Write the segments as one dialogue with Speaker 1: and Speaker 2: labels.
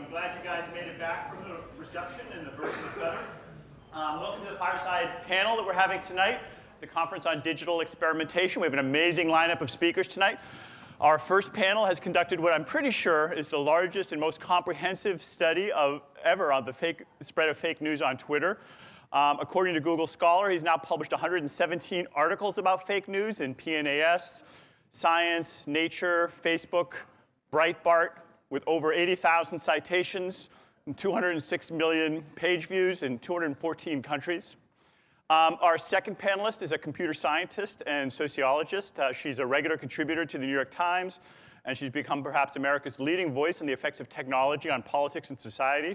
Speaker 1: I'm glad you guys made it back from the reception and the birds of the feather. Welcome to the Fireside panel that we're having tonight, the Conference on Digital Experimentation. We have an amazing lineup of speakers tonight. Our first panel has conducted what I'm pretty sure is the largest and most comprehensive study ever on the spread of fake news on Twitter. According to Google Scholar, he's now published 117 articles about fake news in PNAS, Science, Nature, Facebook, Breitbart, with over 80,000 citations and 206 million page views in 214 countries. Our second panelist is a computer scientist and sociologist. She's a regular contributor to the New York Times, and she's become perhaps America's leading voice on the effects of technology on politics and society.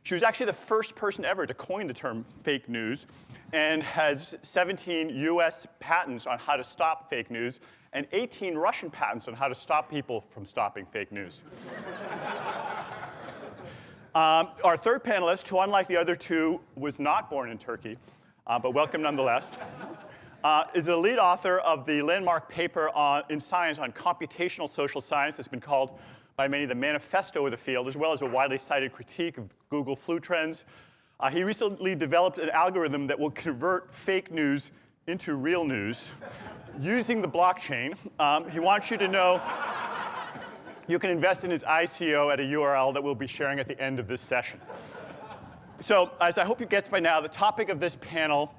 Speaker 1: She was actually the first person ever to coin the term fake news and has 17 US patents on how to stop fake news and 18 Russian patents on how to stop people from stopping fake news. Our third panelist, who unlike the other two, was not born in Turkey, but welcome nonetheless, is the lead author of the landmark paper in Science on computational social science that's been called by many the manifesto of the field, as well as a widely cited critique of Google flu trends. He recently developed an algorithm that will convert fake news into real news using the blockchain. He wants you to know you can invest in his ICO at a URL that we'll be sharing at the end of this session. So, as I hope you get by now, the topic of this panel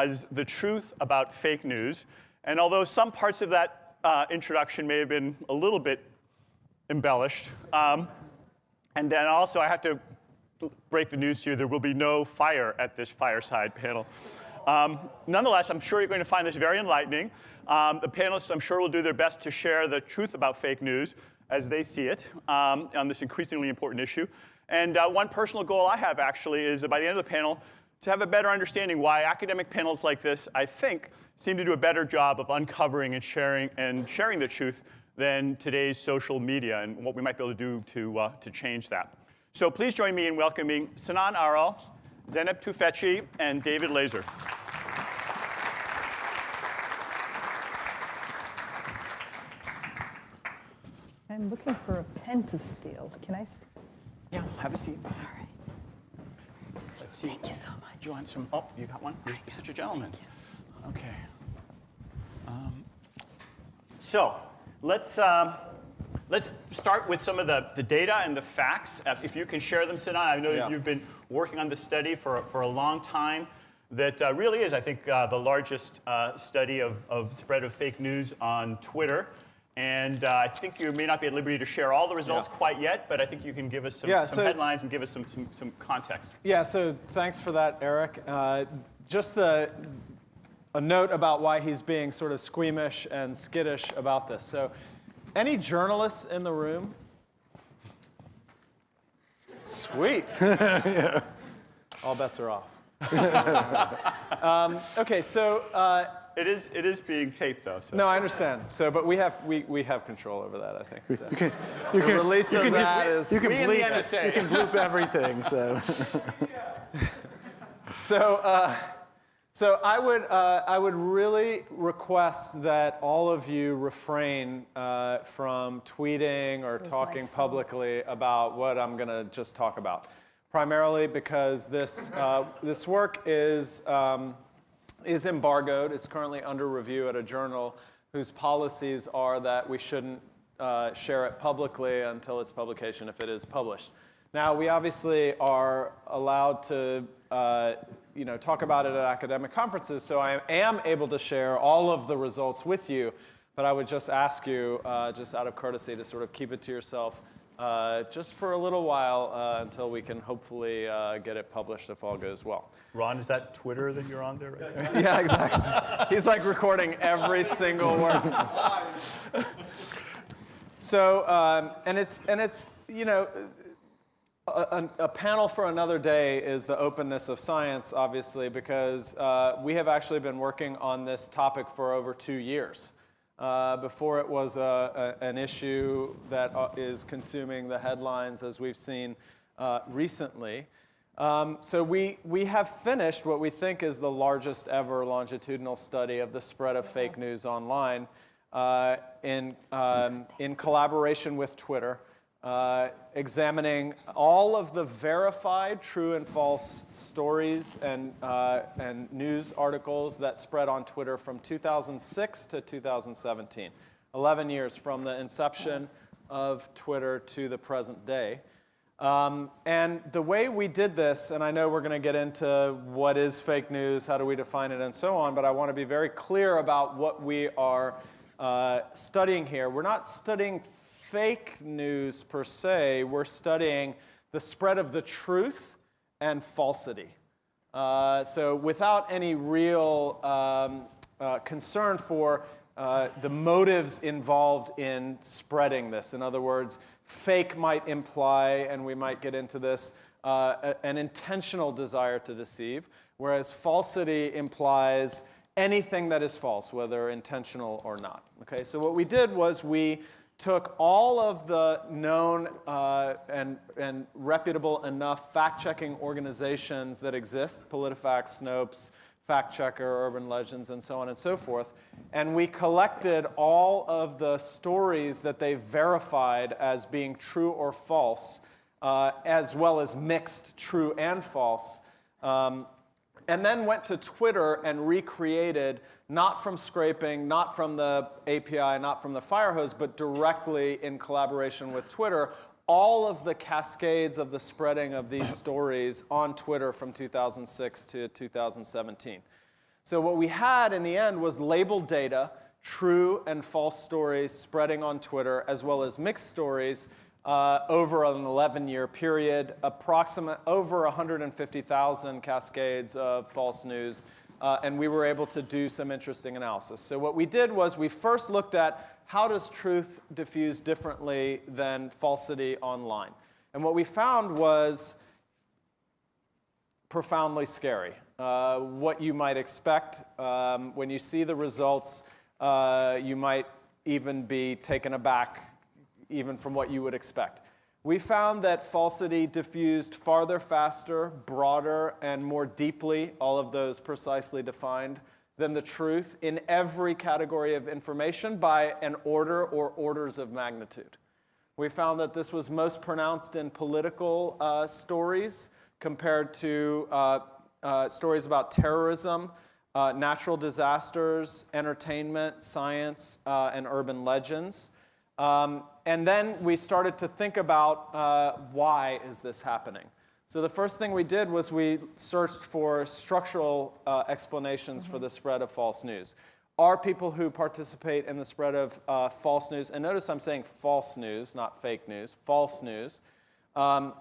Speaker 1: is the truth about fake news. And although some parts of that introduction may have been a little bit embellished, and then also I have to break the news to you, there will be no fire at this Fireside panel. Nonetheless, I'm sure you're going to find this very enlightening. The panelists, I'm sure, will do their best to share the truth about fake news as they see it on this increasingly important issue. And one personal goal I have, actually, is by the end of the panel to have a better understanding why academic panels like this, I think, seem to do a better job of uncovering and sharing the truth than today's social media and what we might be able to do to change that. So please join me in welcoming Sinan Aral, Zeynep Tufekci, and David Laser.
Speaker 2: I'm looking for a pen to steal. Can I?
Speaker 1: Yeah, have a seat.
Speaker 2: All right.
Speaker 1: Let's see.
Speaker 2: Thank you so much.
Speaker 1: You want some? Oh, you got one? You're such a gentleman. Okay. So let's start with some of the data and the facts. If you can share them, Sinan. I know that you've been working on this study for a long time. That really is, I think, the largest study of spread of fake news on Twitter. And I think you may not be at liberty to share all the results quite yet, but I think you can give us some headlines and give us some context.
Speaker 3: Yeah, so thanks for that, Eric. Just a note about why he's being sort of squeamish and skittish about this. So any journalists in the room? Sweet. Yeah. All bets are off. OK, so
Speaker 1: it is being taped, though. So.
Speaker 3: No, I understand. So, but we have control over that, I think. So.
Speaker 4: You can
Speaker 3: release of that is
Speaker 4: you can bleep everything. So.
Speaker 3: So I would really request that all of you refrain from tweeting or talking publicly about what I'm going to just talk about. Primarily because this work is embargoed. It's currently under review at a journal whose policies are that we shouldn't share it publicly until its publication if it is published. Now, we obviously are allowed to talk about it at academic conferences, so I am able to share all of the results with you, but I would just ask you, just out of courtesy, to sort of keep it to yourself just for a little while until we can hopefully get it published if all goes well.
Speaker 1: Ron, is that Twitter that you're on there right there?
Speaker 3: Yeah, exactly. He's like recording every single word. So, and it's a panel for another day is the openness of science, obviously, because we have actually been working on this topic for over 2 years. Before it was an issue that is consuming the headlines, as we've seen recently. So we have finished what we think is the largest ever longitudinal study of the spread of fake news online in collaboration with Twitter. examining all of the verified true and false stories and news articles that spread on Twitter from 2006 to 2017, 11 years from the inception of Twitter to the present day. And the way we did this, and I know we're going to get into what is fake news, how do we define it, and so on, but I want to be very clear about what we are studying here. We're not studying fake news per se. We're studying the spread of the truth and falsity. So without any real concern for the motives involved in spreading this. In other words, fake might imply, and we might get into this, an intentional desire to deceive, whereas falsity implies anything that is false, whether intentional or not. Okay, so what we did was we took all of the known and reputable enough fact-checking organizations that exist, PolitiFact, Snopes, Fact Checker, Urban Legends, and so on and so forth, and we collected all of the stories that they verified as being true or false, as well as mixed true and false, and then went to Twitter and recreated, not from scraping, not from the API, not from the Firehose, but directly in collaboration with Twitter, all of the cascades of the spreading of these stories on Twitter from 2006 to 2017. So what we had in the end was labeled data, true and false stories spreading on Twitter, as well as mixed stories over an 11-year period, over 150,000 cascades of false news, and we were able to do some interesting analysis. So what we did was we first looked at how does truth diffuse differently than falsity online. And what we found was profoundly scary. What you might expect when you see the results, you might even be taken aback even from what you would expect. We found that falsity diffused farther, faster, broader, and more deeply, all of those precisely defined, than the truth in every category of information by an order or orders of magnitude. We found that this was most pronounced in political stories compared to stories about terrorism, natural disasters, entertainment, science, and urban legends. And then we started to think about why is this happening. So the first thing we did was we searched for structural explanations for the spread of false news. Are people who participate in the spread of false news, and notice I'm saying false news, not fake news, false news, do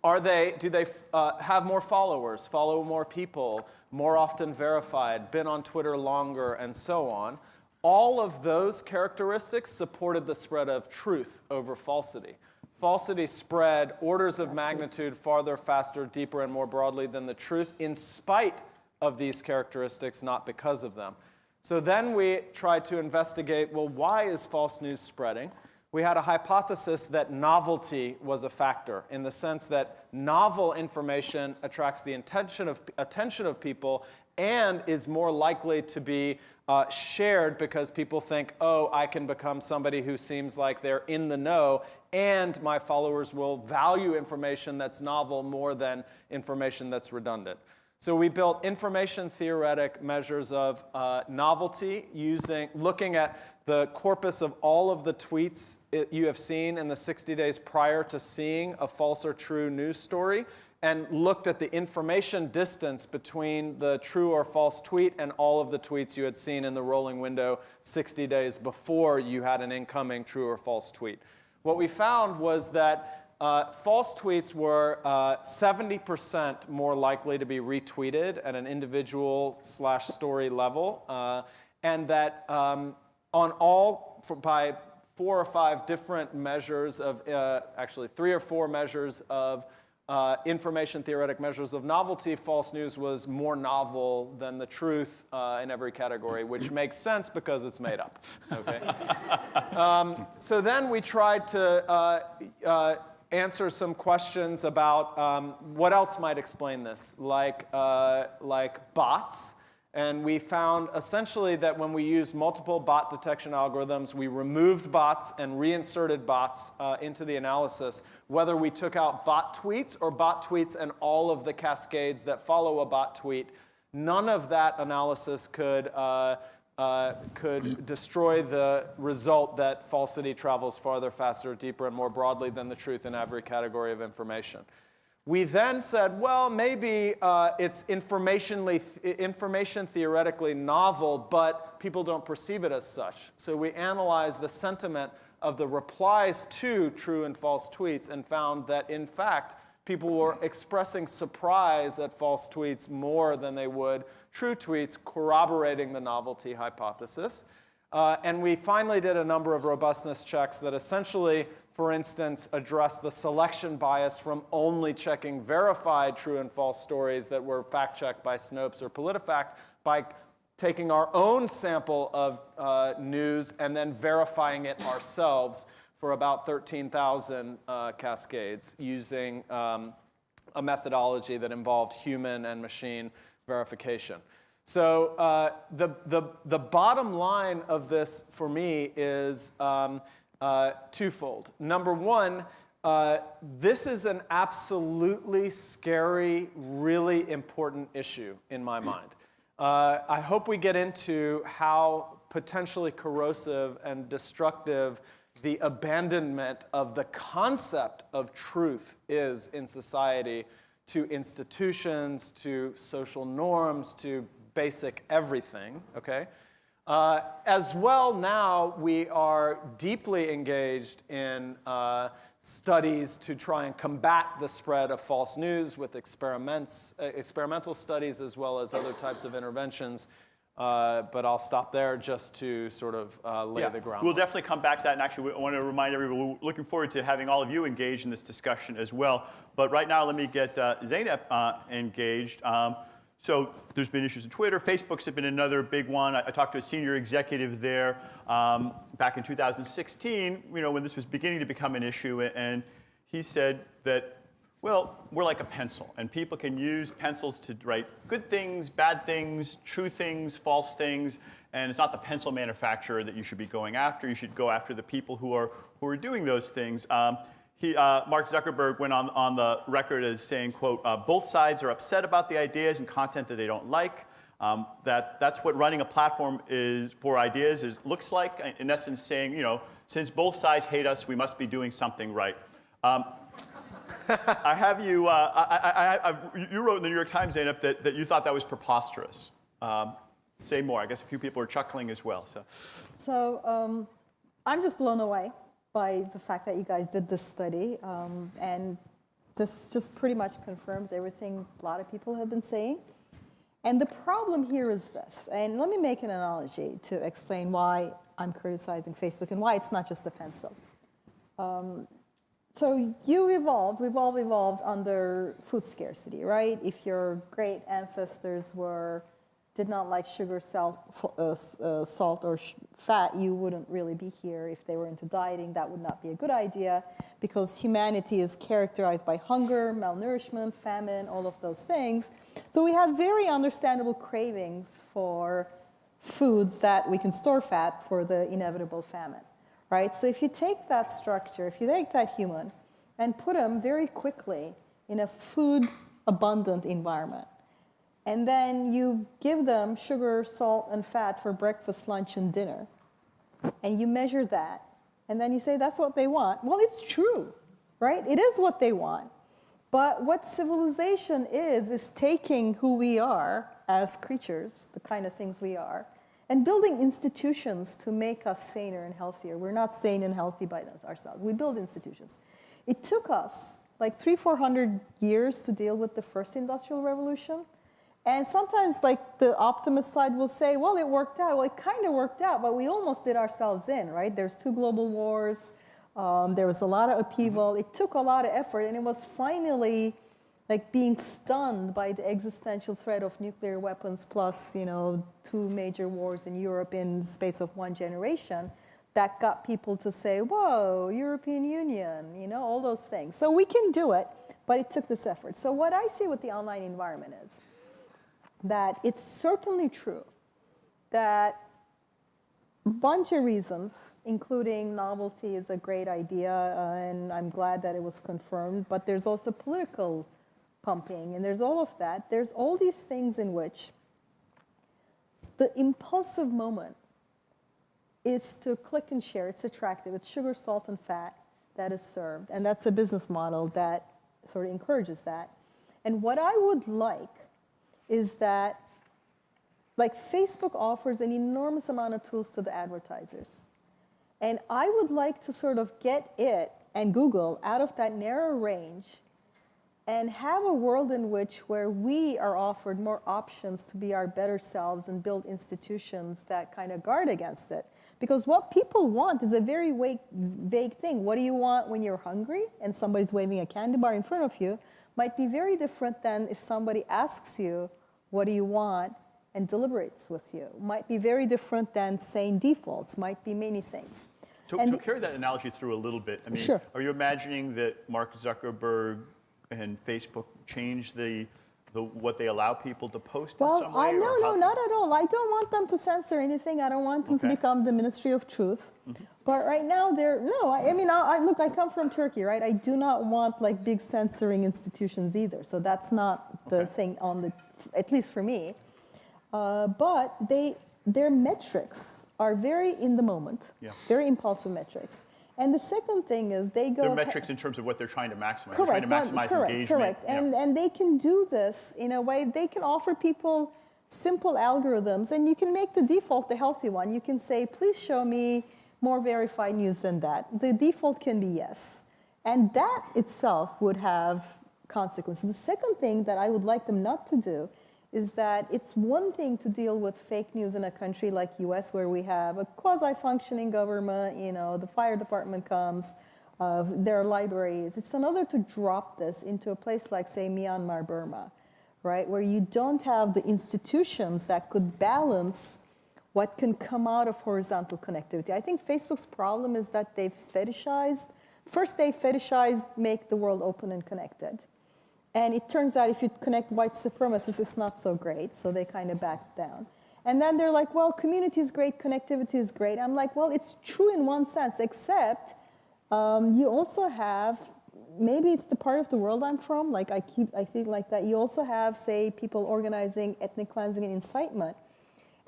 Speaker 3: they have more followers, follow more people, more often verified, been on Twitter longer, and so on? All of those characteristics supported the spread of truth over falsity. Falsity spread orders of magnitude farther, faster, deeper, and more broadly than the truth in spite of these characteristics, not because of them. So then we tried to investigate, well, why is false news spreading? We had a hypothesis that novelty was a factor in the sense that novel information attracts the attention of people and is more likely to be shared because people think, oh, I can become somebody who seems like they're in the know, and my followers will value information that's novel more than information that's redundant. So we built information theoretic measures of novelty looking at the corpus of all of the tweets you have seen in the 60 days prior to seeing a false or true news story, and looked at the information distance between the true or false tweet and all of the tweets you had seen in the rolling window 60 days before you had an incoming true or false tweet. What we found was that false tweets were 70% more likely to be retweeted at an individual/story level, and that by 4 or 5 different measures of, actually 3 or 4 measures of information theoretic measures of novelty, false news was more novel than the truth in every category, which makes sense because it's made up. Okay? So then we tried to answer some questions about what else might explain this, like bots And we found essentially that when we used multiple bot detection algorithms, we removed bots and reinserted bots into the analysis, whether we took out bot tweets or bot tweets and all of the cascades that follow a bot tweet. None of that analysis could destroy the result that falsity travels farther, faster, deeper, and more broadly than the truth in every category of information. We then said, well, maybe it's information theoretically novel, but people don't perceive it as such. So we analyzed the sentiment of the replies to true and false tweets and found that, in fact, people were expressing surprise at false tweets more than they would true tweets, corroborating the novelty hypothesis. And we finally did a number of robustness checks that essentially, for instance, address the selection bias from only checking verified true and false stories that were fact-checked by Snopes or PolitiFact by taking our own sample of news and then verifying it ourselves for about 13,000 cascades using a methodology that involved human and machine verification. So the bottom line of this for me is twofold. Number one, this is an absolutely scary, really important issue in my mind. I hope we get into how potentially corrosive and destructive the abandonment of the concept of truth is in society to institutions, to social norms, to basic everything, okay? As well, now we are deeply engaged in studies to try and combat the spread of false news with experimental studies as well as other types of interventions. But I'll stop there just to sort of lay the groundwork.
Speaker 1: We'll definitely come back to that. And actually, I want to remind everyone, we're looking forward to having all of you engaged in this discussion as well. But right now, let me get Zeynep engaged. So there's been issues in Twitter. Facebook's been another big one. I talked to a senior executive there back in 2016, when this was beginning to become an issue. And he said that, well, we're like a pencil, and people can use pencils to write good things, bad things, true things, false things, and it's not the pencil manufacturer that you should be going after. You should go after the people who are doing those things. Mark Zuckerberg went on the record as saying, quote, both sides are upset about the ideas and content that they don't like. That's what running a platform for ideas looks like, in essence saying, since both sides hate us, we must be doing something right. I have you, you wrote in the New York Times, Zeynep, that you thought that was preposterous. Say more. I guess a few people are chuckling as well.
Speaker 2: So I'm just blown away by the fact that you guys did this study. And this just pretty much confirms everything a lot of people have been saying. And the problem here is this. And let me make an analogy to explain why I'm criticizing Facebook and why it's not just a pencil. So we've all evolved under food scarcity, right? If your great ancestors did not like sugar, salt, or fat, you wouldn't really be here. If they were into dieting, that would not be a good idea because humanity is characterized by hunger, malnourishment, famine, all of those things. So we have very understandable cravings for foods that we can store fat for the inevitable famine. Right? So if you take that structure, if you take that human and put them very quickly in a food-abundant environment, and then you give them sugar, salt, and fat for breakfast, lunch, and dinner, and you measure that, and then you say that's what they want. Well, it's true, right? It is what they want. But what civilization is taking who we are as creatures, the kind of things we are, and building institutions to make us saner and healthier. We're not sane and healthy by ourselves. We build institutions. It took us like 300-400 years to deal with the first industrial revolution. And sometimes like the optimist side will say, well, it worked out. Well, it kind of worked out, but we almost did ourselves in, right? There's 2 global wars. There was a lot of upheaval. It took a lot of effort, and it was finally like being stunned by the existential threat of nuclear weapons plus, 2 major wars in Europe in the space of 1 generation that got people to say, whoa, European Union, all those things. So we can do it, but it took this effort. So what I see with the online environment is that it's certainly true that a bunch of reasons, including novelty is a great idea, and I'm glad that it was confirmed, but there's also political pumping, and there's all of that. There's all these things in which the impulsive moment is to click and share. It's attractive. It's sugar, salt, and fat that is served, and that's a business model that sort of encourages that. And what I would like is that, like, Facebook offers an enormous amount of tools to the advertisers. And I would like to sort of get it and Google out of that narrow range and have a world in which where we are offered more options to be our better selves and build institutions that kind of guard against it. Because what people want is a very vague thing. What do you want when you're hungry and somebody's waving a candy bar in front of you might be very different than if somebody asks you, what do you want, and deliberates with you. Might be very different than saying defaults, might be many things.
Speaker 1: So carry that analogy through a little bit. I mean,
Speaker 2: Sure.
Speaker 1: Are you imagining that Mark Zuckerberg and Facebook change what they allow people to post in some way?
Speaker 2: No, not at all. I don't want them to censor anything. I don't want them to become the Ministry of Truth. Mm-hmm. But right now, look, I come from Turkey, right? I do not want like big censoring institutions either. So that's not the thing at least for me. But their metrics are very in the moment, very impulsive metrics. And the second thing is they go...
Speaker 1: Their metrics in terms of what they're trying to maximize.
Speaker 2: Correct.
Speaker 1: They're trying to maximize engagement.
Speaker 2: Correct.
Speaker 1: Yeah.
Speaker 2: And they can do this in a way, they can offer people simple algorithms, and you can make the default the healthy one. You can say, please show me more verified news than that. The default can be yes. And that itself would have consequences. The second thing that I would like them not to do is that it's one thing to deal with fake news in a country like US where we have a quasi-functioning government, the fire department comes, there are libraries. It's another to drop this into a place like, say, Myanmar, Burma, right, where you don't have the institutions that could balance what can come out of horizontal connectivity. I think Facebook's problem is that they've fetishized, make the world open and connected. And it turns out if you connect white supremacists, it's not so great, so they kind of back down. And then they're like, well, community is great, connectivity is great. I'm like, well, it's true in one sense, except you also have, maybe it's the part of the world I'm from, like I think like that. You also have, say, people organizing ethnic cleansing and incitement.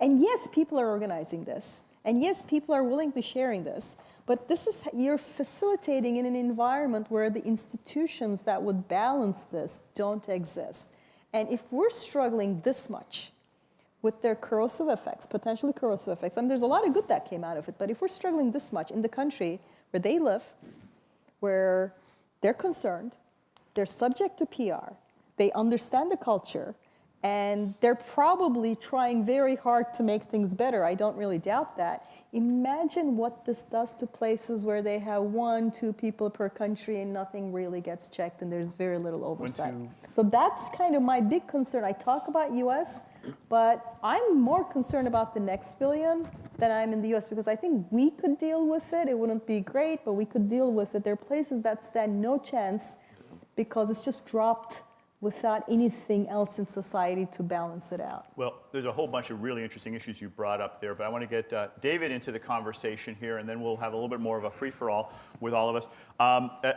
Speaker 2: And yes, people are organizing this. And yes, people are willingly sharing this. But you're facilitating in an environment where the institutions that would balance this don't exist. And if we're struggling this much with their corrosive effects, potentially corrosive effects, there's a lot of good that came out of it, but if we're struggling this much in the country where they live, where they're concerned, they're subject to PR, they understand the culture, and they're probably trying very hard to make things better. I don't really doubt that. Imagine what this does to places where they have 1-2 people per country and nothing really gets checked and there's very little oversight. So that's kind of my big concern. I talk about US, but I'm more concerned about the next billion than I'm in the US because I think we could deal with it. It wouldn't be great, but we could deal with it. There are places that stand no chance because it's just dropped without anything else in society to balance it out.
Speaker 1: Well, there's a whole bunch of really interesting issues you brought up there, but I want to get David into the conversation here, and then we'll have a little bit more of a free-for-all with all of us.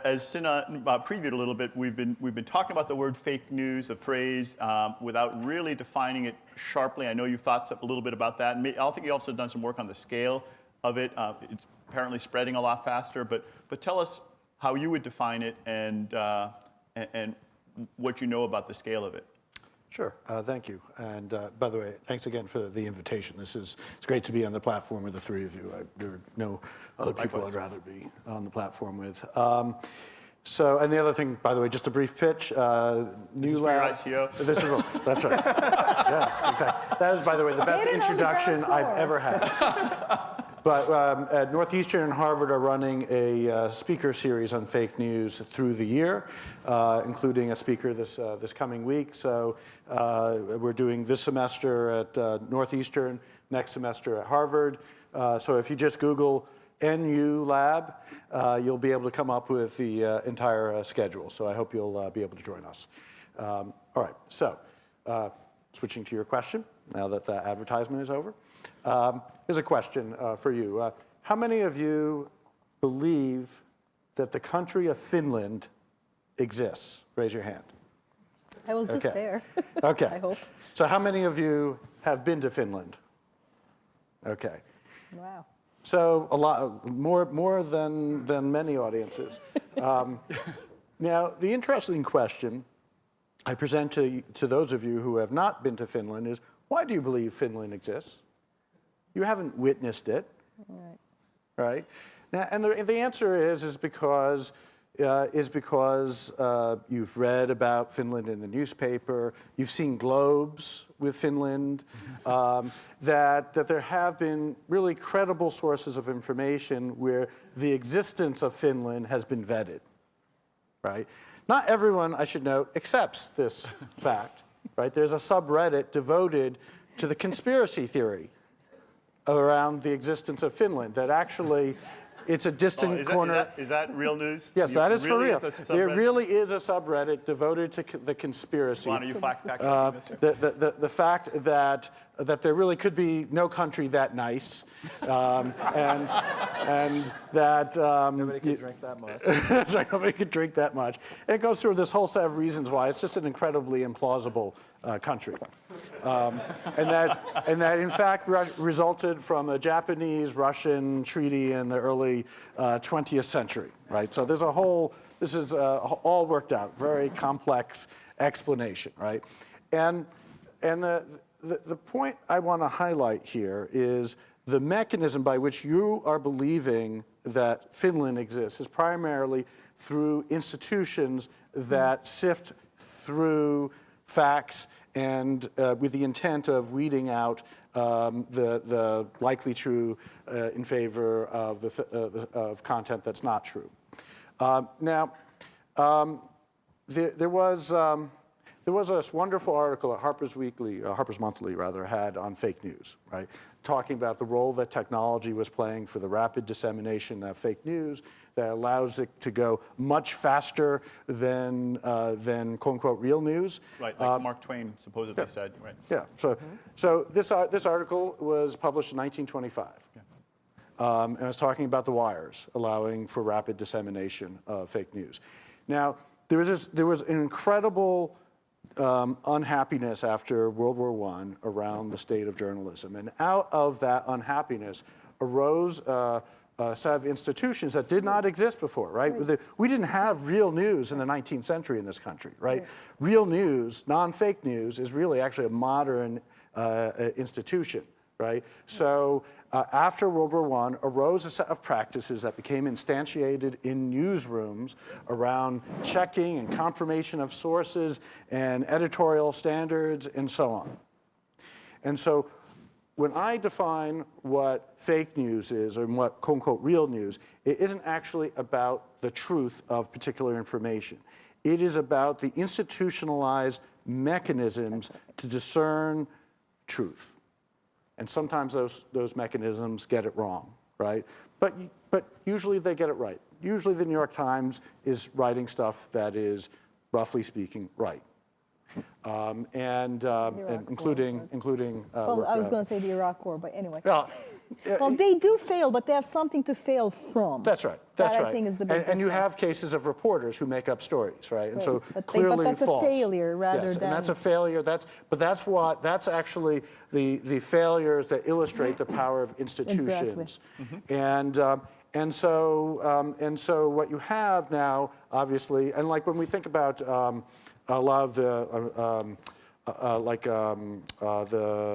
Speaker 1: As Sina previewed a little bit, we've been talking about the word fake news, the phrase, without really defining it sharply. I know you've thought a little bit about that. And I think you've also done some work on the scale of it. It's apparently spreading a lot faster, but tell us how you would define it and what you know about the scale of it.
Speaker 4: Sure, thank you. And by the way, thanks again for the invitation. It's great to be on the platform with the three of you. There are no other people I'd rather be on the platform with. And the other thing, by the way, just a brief pitch. New lab.
Speaker 1: For your ICO.
Speaker 4: This is that's right. Yeah, exactly. That was, by the way, the best introduction I've ever had. But at Northeastern and Harvard are running a speaker series on fake news through the year, including a speaker this coming week. So we're doing this semester at Northeastern, next semester at Harvard. So if you just Google NU Lab, you'll be able to come up with the entire schedule. So I hope you'll be able to join us. All right, so switching to your question, now that the advertisement is over, here's a question for you. How many of you believe that the country of Finland exists? Raise your hand.
Speaker 2: I was just there.
Speaker 4: Okay.
Speaker 2: I hope.
Speaker 4: So how many of you have been to Finland? Okay.
Speaker 2: Wow.
Speaker 4: So a lot more than many audiences. Now, the interesting question I present to those of you who have not been to Finland is, why do you believe Finland exists? You haven't witnessed it, right? Now, and the answer is because you've read about Finland in the newspaper, you've seen globes with Finland, that there have been really credible sources of information where the existence of Finland has been vetted, right? Not everyone, I should note, accepts this fact, right? There's a subreddit devoted to the conspiracy theory around the existence of Finland that actually it's a distant corner.
Speaker 1: Is that real news?
Speaker 4: Yes, that is for real. There really is a subreddit devoted to the conspiracy.
Speaker 1: Ron, are you fact checking this here?
Speaker 4: The fact that there really could be no country that nice, and that
Speaker 3: Nobody can drink that much.
Speaker 4: that's right, nobody could drink that much. And it goes through this whole set of reasons why it's just an incredibly implausible country, and that in fact resulted from a Japanese-Russian treaty in the early 20th century, right? So there's a whole. This is all worked out, very complex explanation, right? And the point I want to highlight here is the mechanism by which you are believing that Finland exists is primarily through institutions that sift through facts and with the intent of weeding out the likely true in favor of content that's not true. Now, there was this wonderful article that Harper's Monthly rather, had on fake news, right? Talking about the role that technology was playing for the rapid dissemination of fake news that allows it to go much faster than quote unquote real news.
Speaker 1: Right, like Mark Twain supposedly said, right?
Speaker 4: Yeah. So this article was published in 1925. And it was talking about the wires allowing for rapid dissemination of fake news. Now, there was an incredible unhappiness after World War I around the state of journalism. And out of that unhappiness arose a set of institutions that did not exist before, right? We didn't have real news in the 19th century in this country, right? Real news, non-fake news, is really actually a modern institution, right? So after World War I arose a set of practices that became instantiated in newsrooms around checking and confirmation of sources and editorial standards and so on. And so when I define what fake news is and what quote unquote real news, it isn't actually about the truth of particular information. It is about the institutionalized mechanisms to discern truth. And sometimes those mechanisms get it wrong, right? But usually they get it right. Usually the New York Times is writing stuff that is, roughly speaking, right. Including.
Speaker 2: Well, I was going to say the Iraq War, but anyway.
Speaker 4: Well,
Speaker 2: Well, they do fail, but they have something to fail from.
Speaker 4: That's right. That's
Speaker 2: that
Speaker 4: right.
Speaker 2: I think is the big
Speaker 4: and you
Speaker 2: difference.
Speaker 4: have cases of reporters who make up stories, right? And so
Speaker 2: But
Speaker 4: clearly
Speaker 2: that's
Speaker 4: false.
Speaker 2: a failure rather
Speaker 4: Yes,
Speaker 2: than.
Speaker 4: and that's a failure. That's actually the failures that illustrate the power of institutions.
Speaker 2: Exactly.
Speaker 4: And so what you have now, obviously, and like when we think about a lot of the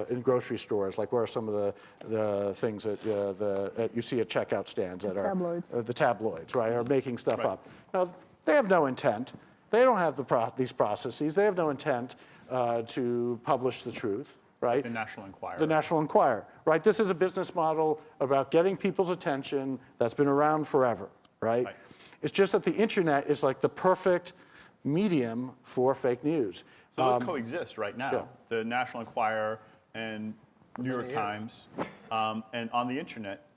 Speaker 4: in grocery stores, like where are some of the things that you see at checkout stands that
Speaker 2: tabloids.
Speaker 4: are the tabloids, right, are making stuff up. Now, they have no intent. They don't have these processes. They have no intent to publish the truth, right?
Speaker 1: The National Enquirer.
Speaker 4: The National Enquirer, right? This is a business model about getting people's attention that's been around forever, right? It's just that the internet is like the perfect medium for fake news.
Speaker 1: So those coexist right now.
Speaker 4: Yeah.
Speaker 1: The National Enquirer and New York Times. And on the internet,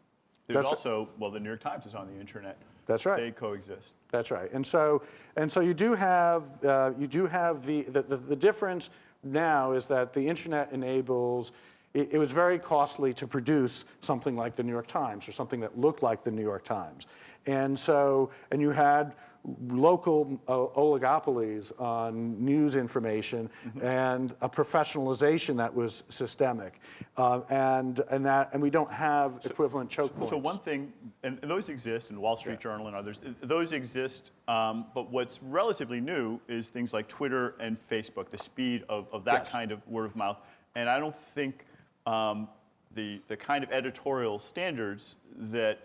Speaker 1: there's also, well, the New York Times is on the internet.
Speaker 4: That's right.
Speaker 1: They coexist.
Speaker 4: That's right. And so you do have the difference now is that the internet enables, it was very costly to produce something like the New York Times or something that looked like the New York Times. And so, and you had local oligopolies on news information and a professionalization that was systemic. And we don't have equivalent choke points.
Speaker 1: So one thing, and those exist in Wall Street Journal and others, those exist, but what's relatively new is things like Twitter and Facebook, the speed of that kind of word of mouth. And I don't think the kind of editorial standards that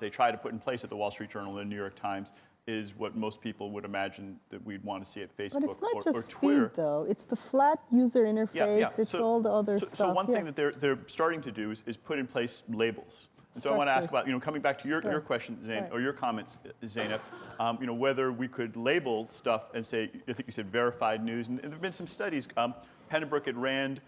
Speaker 1: they try to put in place at the Wall Street Journal and the New York Times is what most people would imagine that we'd want to see at Facebook
Speaker 2: But it's not
Speaker 1: or
Speaker 2: just
Speaker 1: Twitter.
Speaker 2: speed, though. It's the flat user interface. It's all the other stuff.
Speaker 1: So one thing that they're starting to do is put in place labels. And so I want to ask about, coming back to your question, Zain, or your comments, Zainab, whether we could label stuff and say, I think you said verified news. And there have been some studies. Pennebrook at Rand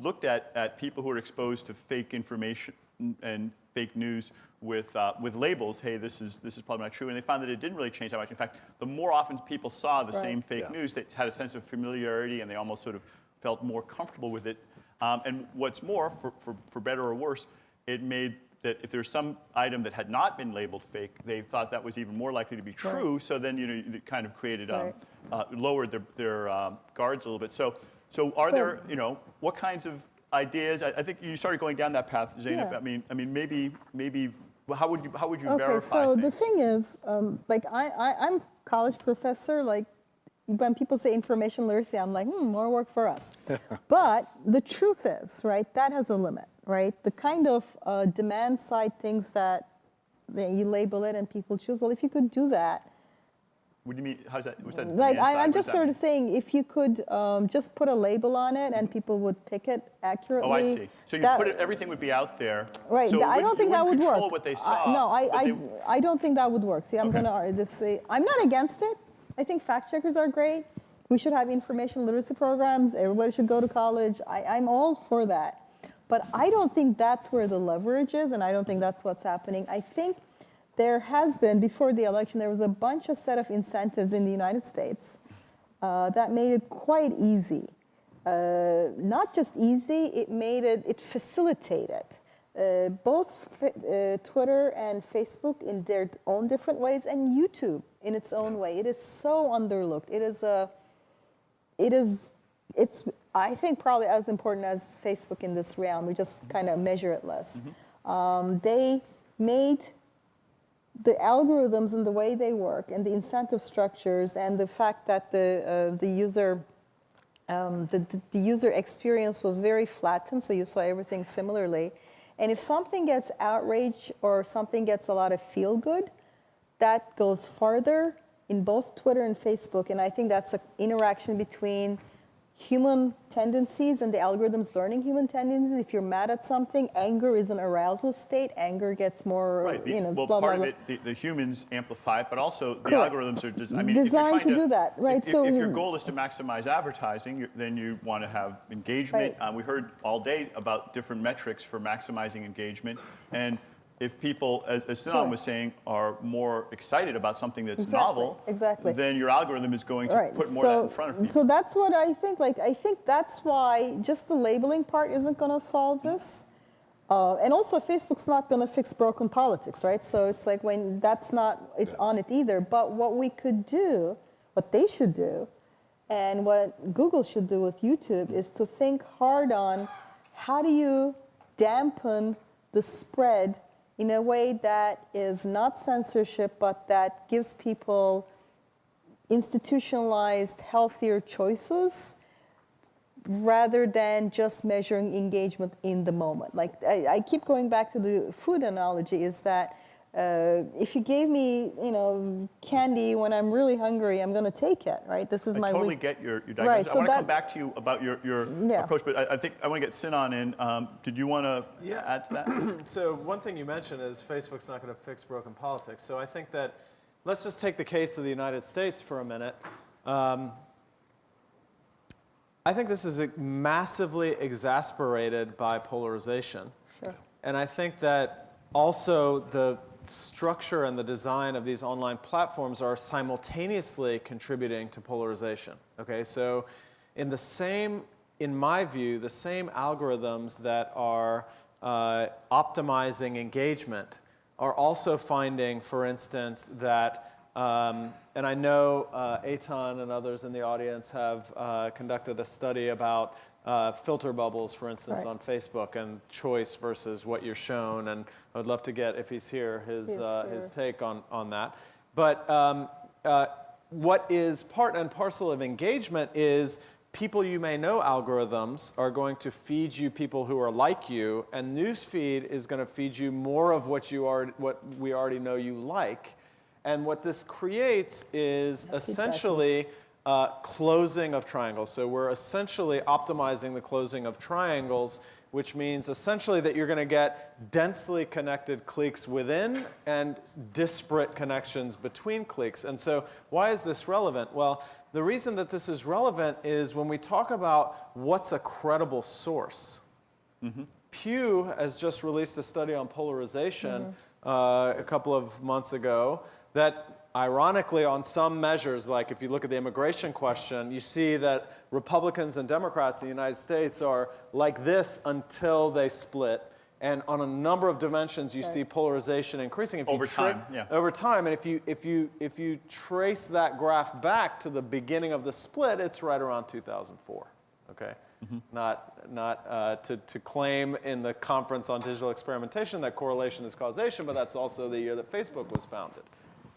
Speaker 1: looked at people who are exposed to fake information and fake news with labels. Hey, this is probably not true, and they found that it didn't really change that much. In fact, the more often people saw the same fake news, they had a sense of familiarity, and they almost sort of felt more comfortable with it. And what's more, for better or worse, it made that if there's some item that had not been labeled fake, they thought that was even more likely to be true. So then it kind of created lowered their guards a little bit. So are there what kinds of ideas? I think you started going down that path, Zainab. I mean, maybe. How would you verify
Speaker 2: Okay, so
Speaker 1: things?
Speaker 2: the thing is, like I'm a college professor. Like when people say information literacy, I'm like, more work for us. But the truth is, right, that has a limit, right? The kind of demand side things that you label it and people choose. Well, if you could do that.
Speaker 1: What do you mean? How's that? What's that?
Speaker 2: Like I'm just sort
Speaker 1: mean?
Speaker 2: of saying, if you could just put a label on it and people would pick it accurately.
Speaker 1: Oh, I see. So you put it, everything would be out there.
Speaker 2: Right.
Speaker 1: So
Speaker 2: I don't think that would work.
Speaker 1: Control what they saw.
Speaker 2: No, I don't think that would work. See, I'm going to say I'm not against it. I think fact checkers are great. We should have information literacy programs. Everybody should go to college. I'm all for that. But I don't think that's where the leverage is, and I don't think that's what's happening. I think there has been, before the election, there was a set of incentives in the United States that made it quite easy. Not just easy, it facilitated. Both Twitter and Facebook in their own different ways, and YouTube in its own way. It is so underlooked. It's I think probably as important as Facebook in this realm. We just kind of measure it less. They made the algorithms and the way they work and the incentive structures and the fact that the user experience was very flattened, so you saw everything similarly. And if something gets outrage or something gets a lot of feel good, that goes farther in both Twitter and Facebook. And I think that's an interaction between human tendencies and the algorithms learning human tendencies. If you're mad at something, anger is an arousal state. Anger gets more,
Speaker 1: Right. Well,
Speaker 2: blah,
Speaker 1: part
Speaker 2: blah,
Speaker 1: of it, the humans amplify it, but also the
Speaker 2: Correct.
Speaker 1: algorithms are
Speaker 2: designed to do that, right?
Speaker 1: If your goal is to maximize advertising, then you want to have engagement.
Speaker 2: Right.
Speaker 1: We heard all day about different metrics for maximizing engagement, and if people, as Sinan was saying, are more excited about something that's novel, then your algorithm is going to put more of that in front of people.
Speaker 2: So that's what I think. Like, I think that's why just the labeling part isn't going to solve this. And also, Facebook's not going to fix broken politics, right? So it's like when that's not, it's on it either. But what we could do, what they should do, and what Google should do with YouTube is to think hard on how do you dampen the spread in a way that is not censorship, but that gives people institutionalized, healthier choices rather than just measuring engagement in the moment. Like I keep going back to the food analogy is that if you gave me, candy when I'm really hungry, I'm going to take it, right? This is
Speaker 1: I
Speaker 2: my
Speaker 1: totally get your diagnosis.
Speaker 2: Right,
Speaker 1: I want to come back to you about your approach, but I think I want to get Sinan in. Did you want to add to that?
Speaker 3: So one thing you mentioned is Facebook's not going to fix broken politics. So I think that let's just take the case of the United States for a minute. I think this is massively exasperated by polarization.
Speaker 2: Sure.
Speaker 3: And I think that also the structure and the design of these online platforms are simultaneously contributing to polarization. Okay, so in my view, the same algorithms that are optimizing engagement are also finding, for instance, that, and I know Eitan and others in the audience have conducted a study about filter bubbles, for instance, on Facebook, and choice versus what you're shown. And I would love to get, if he's here, his take on that. But what is part and parcel of engagement is people you may know algorithms are going to feed you people who are like you, and newsfeed is going to feed you more of what we already know you like. And what this creates is essentially closing of triangles. So we're essentially optimizing the closing of triangles, which means essentially that you're going to get densely connected cliques within and disparate connections between cliques. And so why is this relevant? Well, the reason that this is relevant is when we talk about what's a credible source. Pew has just released a study on polarization a couple of months ago that ironically, on some measures, like if you look at the immigration question, you see that Republicans and Democrats in the United States are like this until they split. And on a number of dimensions, you see polarization increasing.
Speaker 1: Over time, yeah.
Speaker 3: Over time, and if you trace that graph back to the beginning of the split, it's right around 2004. Okay, not to claim in the Conference on Digital Experimentation that correlation is causation, but that's also the year that Facebook was founded.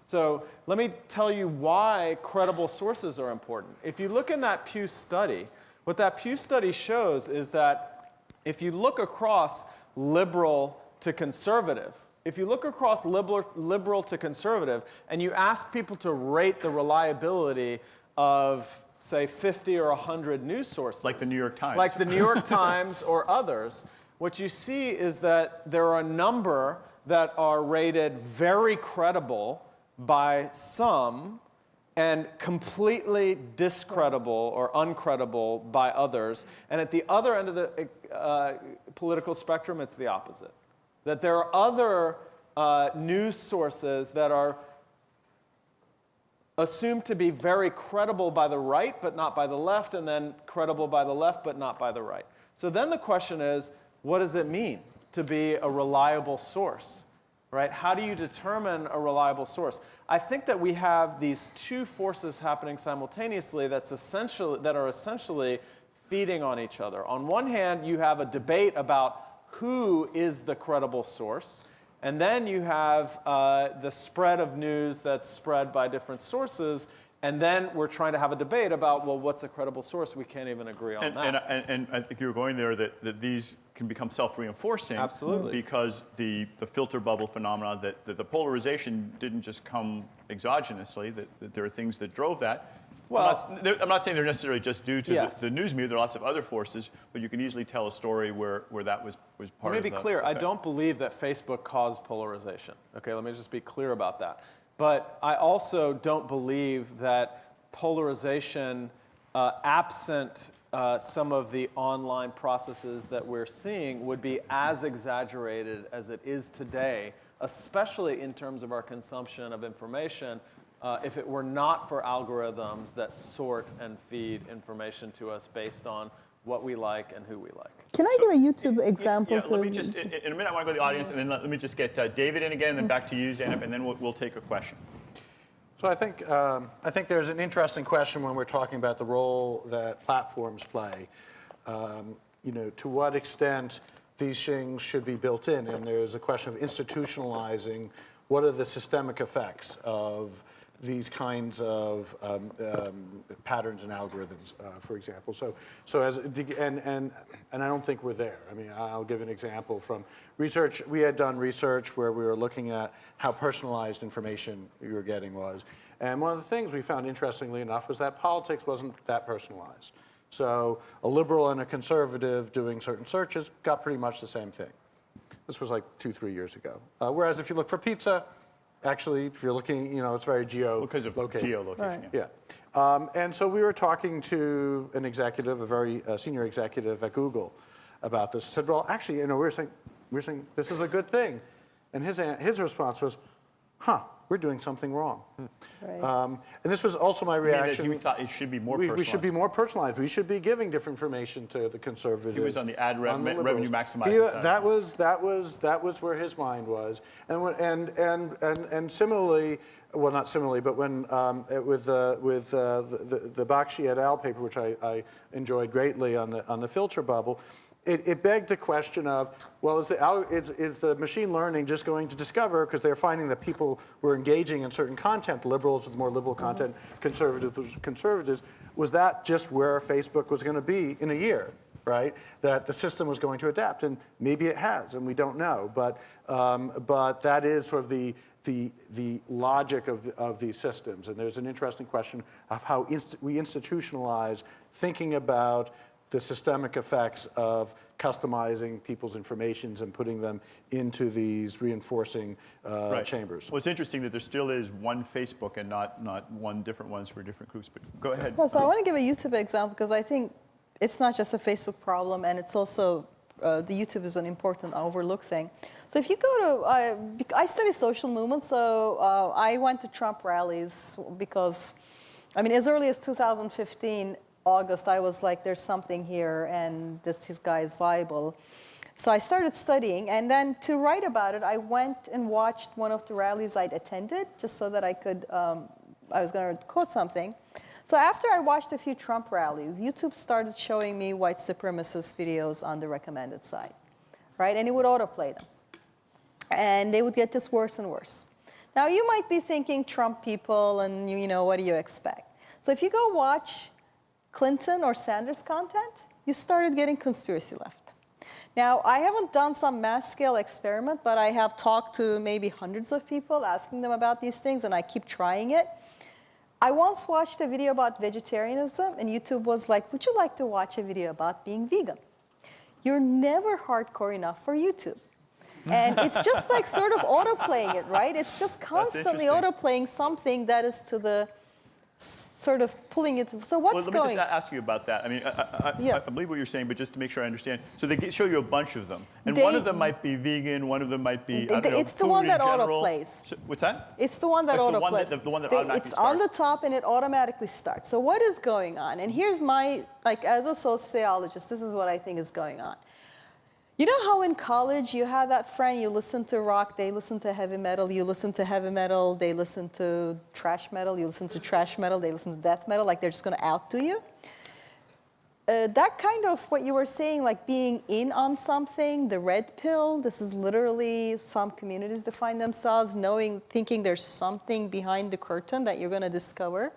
Speaker 3: So let me tell you why credible sources are important. If you look in that Pew study, what that Pew study shows is that if you look across liberal to conservative, if you look across liberal to conservative, and you ask people to rate the reliability of, say, 50 or 100 news sources.
Speaker 1: Like the New York Times.
Speaker 3: Like the New York Times or others, what you see is that there are a number that are rated very credible by some and completely discreditable or uncredible by others. And at the other end of the political spectrum, it's the opposite. That there are other news sources that are assumed to be very credible by the right, but not by the left, and then credible by the left, but not by the right. So then the question is, what does it mean to be a reliable source? Right? How do you determine a reliable source? I think that we have these two forces happening simultaneously that are essentially feeding on each other. On one hand, you have a debate about who is the credible source, and then you have the spread of news that's spread by different sources, and then we're trying to have a debate about, well, what's a credible source? We can't even agree on that.
Speaker 1: And I think you were going there that these can become self-reinforcing.
Speaker 3: Absolutely.
Speaker 1: Because the filter bubble phenomena, that the polarization didn't just come exogenously, that there are things that drove that. Well, I'm not saying they're necessarily just due to the news media. There are lots of other forces, but you can easily tell a story where that was part of
Speaker 3: Let me be clear. I don't believe that Facebook caused polarization. Okay, let me just be clear about that. But I also don't believe that polarization, absent some of the online processes that we're seeing, would be as exaggerated as it is today, especially in terms of our consumption of information, if it were not for algorithms that sort and feed information to us based on what we like and who we like.
Speaker 2: Can I give a YouTube example?
Speaker 1: Let me just, in a minute I want to go to the audience, and then let me just get David in again, and then back to you, Zeynep, and then we'll take a question.
Speaker 4: So I think there's an interesting question when we're talking about the role that platforms play. To what extent these things should be built in, and there's a question of institutionalizing what are the systemic effects of these kinds of patterns and algorithms, for example. And I don't think we're there. I mean, I'll give an example from research. We had done research where we were looking at how personalized information you were getting was. And one of the things we found, interestingly enough, was that politics wasn't that personalized. So a liberal and a conservative doing certain searches got pretty much the same thing. This was like 2-3 years ago. Whereas if you look for pizza, actually, if you're looking, it's very
Speaker 1: Because of geolocation.
Speaker 2: Right.
Speaker 4: Yeah. And so we were talking to an executive, a very senior executive at Google about this. Said, well, actually, we were saying this is a good thing. And his response was, we're we're doing something wrong.
Speaker 2: Right.
Speaker 4: And this was also my
Speaker 1: I mean, that
Speaker 4: reaction.
Speaker 1: you thought it should be more
Speaker 4: we
Speaker 1: personalized.
Speaker 4: should be more personalized. We should be giving different information to the conservatives.
Speaker 1: He was on the revenue
Speaker 4: liberals.
Speaker 1: maximizing side.
Speaker 4: That was where his mind was. And similarly, well, not similarly, but when with the Bakshi et al. Paper, which I enjoyed greatly on the filter bubble, it begged the question of, well, is the machine learning just going to discover, because they're finding that people were engaging in certain content, liberals with more liberal content, conservatives with conservatives, was that just where Facebook was going to be in a year, right? That the system was going to adapt, and maybe it has, and we don't know, but that is sort of the logic of these systems. And there's an interesting question of how we institutionalize thinking about the systemic effects of customizing people's informations and putting them into these reinforcing chambers.
Speaker 1: Well, it's interesting that there still is one Facebook and not one different ones for different groups. But go ahead.
Speaker 2: Well, so I want to give a YouTube example because I think it's not just a Facebook problem, and it's also the YouTube is an important overlooked thing. So if you go to, I study social movements, so I went to Trump rallies because, I mean, as early as 2015, August, I was like, there's something here, and this guy is viable. So I started studying, and then to write about it, I went and watched one of the rallies I'd attended, just so that I could, I was going to quote something. So after I watched a few Trump rallies, YouTube started showing me white supremacist videos on the recommended side, right? And it would autoplay them. And they would get just worse and worse. Now, you might be thinking Trump people, and you know, what do you expect? So if you go watch Clinton or Sanders content, you started getting conspiracy left. Now, I haven't done some mass-scale experiment, but I have talked to maybe hundreds of people asking them about these things, and I keep trying it. I once watched a video about vegetarianism, and YouTube was like, would you like to watch a video about being vegan? You're never hardcore enough for YouTube. And it's just like sort of autoplaying it, right? It's just constantly autoplaying something that is to the sort of pulling it. So what's going?
Speaker 1: Well, let me just ask you about that. I mean, I believe what you're saying, but just to make sure I understand. So they show you a bunch of them, and one of them might be vegan, one of them might be.
Speaker 2: It's the one that autoplays.
Speaker 1: So, what's that?
Speaker 2: It's the one that autoplays.
Speaker 1: The one that automatically
Speaker 2: It's
Speaker 1: starts.
Speaker 2: on the top, and it automatically starts. So what is going on? And here's my, like, as a sociologist, this is what I think is going on. You know how in college you have that friend, you listen to rock, they listen to heavy metal, you listen to heavy metal, they listen to trash metal, you listen to trash metal, they listen to death metal, like they're just going to outdo you? That kind of what you were saying, like being in on something, the red pill, this is literally some communities define themselves, thinking there's something behind the curtain that you're going to discover,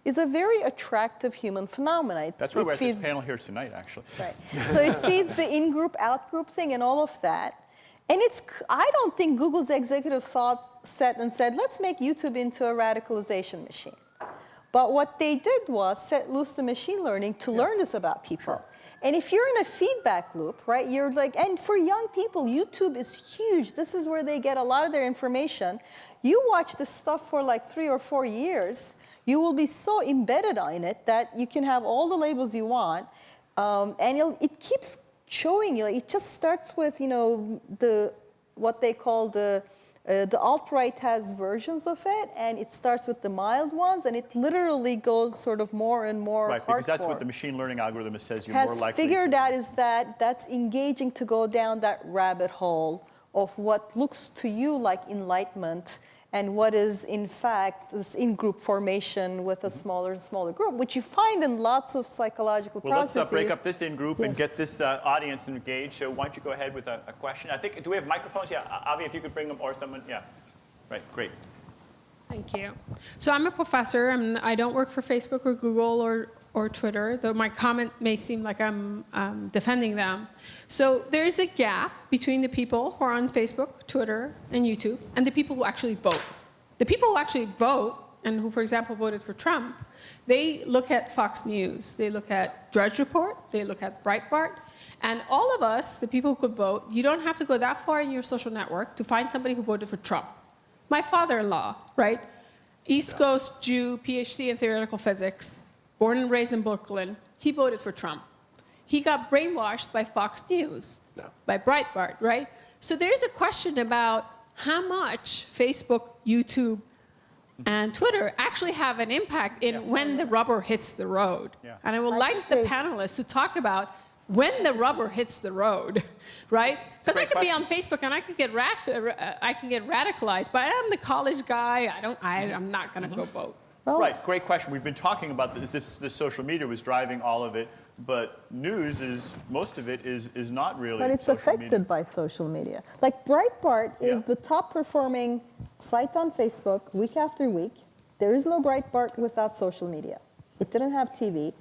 Speaker 2: is a very attractive human phenomenon.
Speaker 1: That's why we're at this panel here tonight, actually.
Speaker 2: Right. So it feeds the in-group, out-group thing and all of that. And I don't think Google's executive said, let's make YouTube into a radicalization machine. But what they did was set loose the machine learning to learn this about people. Sure. And if you're in a feedback loop, right, you're like, and for young people, YouTube is huge. This is where they get a lot of their information. You watch this stuff for like 3 or 4 years, you will be so embedded in it that you can have all the labels you want, and it keeps showing you. It just starts with, you know, what they call the alt-right has versions of it, and it starts with the mild ones, and it literally goes sort of more and more
Speaker 1: right, because that's
Speaker 2: hardcore.
Speaker 1: what the machine learning algorithm says you're more likely to.
Speaker 2: Has figured out is that's engaging to go down that rabbit hole of what looks to you like enlightenment and what is, in fact, this in-group formation with a smaller and smaller group, which you find in lots of psychological processes.
Speaker 1: Let's break up this in-group and get this audience engaged. So why don't you go ahead with a question? I think, do we have microphones? Yeah, Avi, if you could bring them, or someone, yeah. Right, great.
Speaker 5: Thank you. So I'm a professor, and I don't work for Facebook or Google or Twitter, though my comment may seem like I'm defending them. So there's a gap between the people who are on Facebook, Twitter, and YouTube, and the people who actually vote. The people who actually vote, and who, for example, voted for Trump, they look at Fox News, they look at Drudge Report, they look at Breitbart, and all of us, the people who could vote, you don't have to go that far in your social network to find somebody who voted for Trump. My father-in-law, right? East Coast Jew, PhD in theoretical physics, born and raised in Brooklyn, he voted for Trump. He got brainwashed by Fox News, by Breitbart, right? So there's a question about how much Facebook, YouTube, and Twitter actually have an impact in when the rubber hits the road.
Speaker 1: Yeah.
Speaker 5: And I would like the panelists to talk about when the rubber hits the road, right? Because I
Speaker 1: Great
Speaker 5: can be on
Speaker 1: question.
Speaker 5: Facebook and I can get radicalized, but I'm the college guy. I'm not going to go vote.
Speaker 2: Well,
Speaker 1: Right, great question. We've been talking about this social media was driving all of it, but news is, most of it is not really
Speaker 2: But it's
Speaker 1: social
Speaker 2: affected
Speaker 1: media.
Speaker 2: by social media. Like Breitbart is
Speaker 1: Yeah.
Speaker 2: the top performing site on Facebook week after week. There is no Breitbart without social media. It didn't have TV.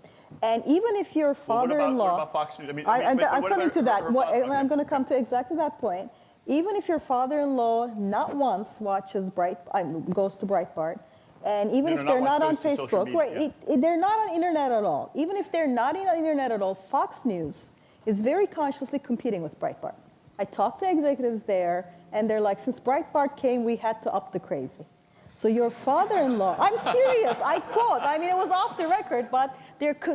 Speaker 2: And even if your
Speaker 1: Well,
Speaker 2: father-in-law...
Speaker 1: what about Fox News? I mean,
Speaker 2: I'm
Speaker 1: but what
Speaker 2: coming
Speaker 1: about
Speaker 2: to that.
Speaker 1: her thoughts on
Speaker 2: I'm
Speaker 1: it?
Speaker 2: going to come to exactly that point. Even if your father-in-law not once watches goes to Breitbart, and even
Speaker 1: No,
Speaker 2: if
Speaker 1: not
Speaker 2: they're not on
Speaker 1: once goes to social
Speaker 2: Facebook, wait,
Speaker 1: media,
Speaker 2: they're not on internet at all. Even if they're not on internet at all, Fox News is very consciously competing with Breitbart. I talked to executives there, and they're like, since Breitbart came, we had to up the crazy. So your father-in-law, I'm serious, I quote, I mean, it was off the record, but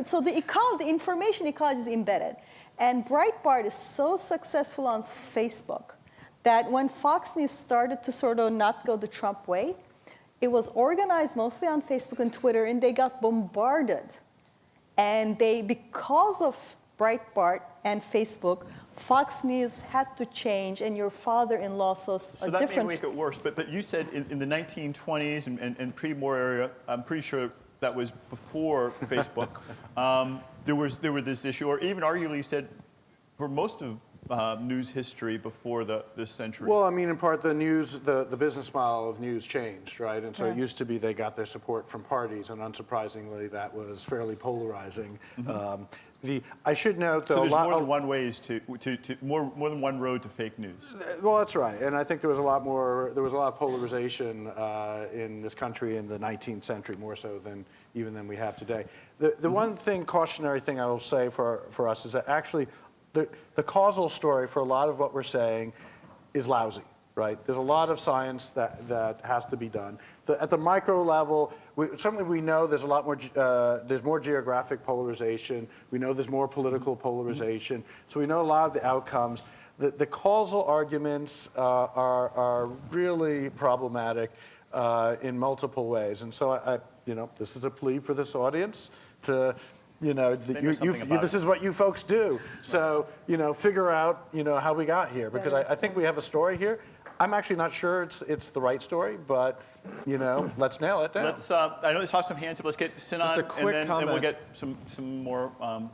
Speaker 2: so the information ecology is embedded. And Breitbart is so successful on Facebook that when Fox News started to sort of not go the Trump way, it was organized mostly on Facebook and Twitter, and they got bombarded. And because of Breitbart and Facebook, Fox News had to change, and your father-in-law saw a
Speaker 1: So that
Speaker 2: different...
Speaker 1: may make it worse, but you said in the 1920s and pre-war area, I'm pretty sure that was before Facebook, there were this issue, or even arguably said for most of news history before this century.
Speaker 4: Well, I mean, in part, the news, the business model of news changed, right? And so it
Speaker 2: Yeah.
Speaker 4: used to be they got their support from parties, and unsurprisingly, that was fairly polarizing. I should note, though,
Speaker 1: so
Speaker 4: a
Speaker 1: there's
Speaker 4: lot
Speaker 1: more than one ways more than one road to fake news.
Speaker 4: Well, that's right, and I think there was a lot of polarization in this country in the 19th century, more so than we have today. The one cautionary thing I will say for us is that actually the causal story for a lot of what we're saying is lousy, right? There's a lot of science that has to be done. At the micro level, certainly we know there's a lot more, there's more geographic polarization. We know there's more political polarization. So we know a lot of the outcomes. The causal arguments are really problematic in multiple ways. And so this is a plea for this audience to, this is what you folks do. So, figure out, how we got here, because I think we have a story here. I'm actually not sure it's the right story, but, let's nail it down.
Speaker 1: I know I saw some hands up. Let's get Sinan,
Speaker 3: Just a quick
Speaker 1: and we'll
Speaker 3: comment.
Speaker 1: get some more.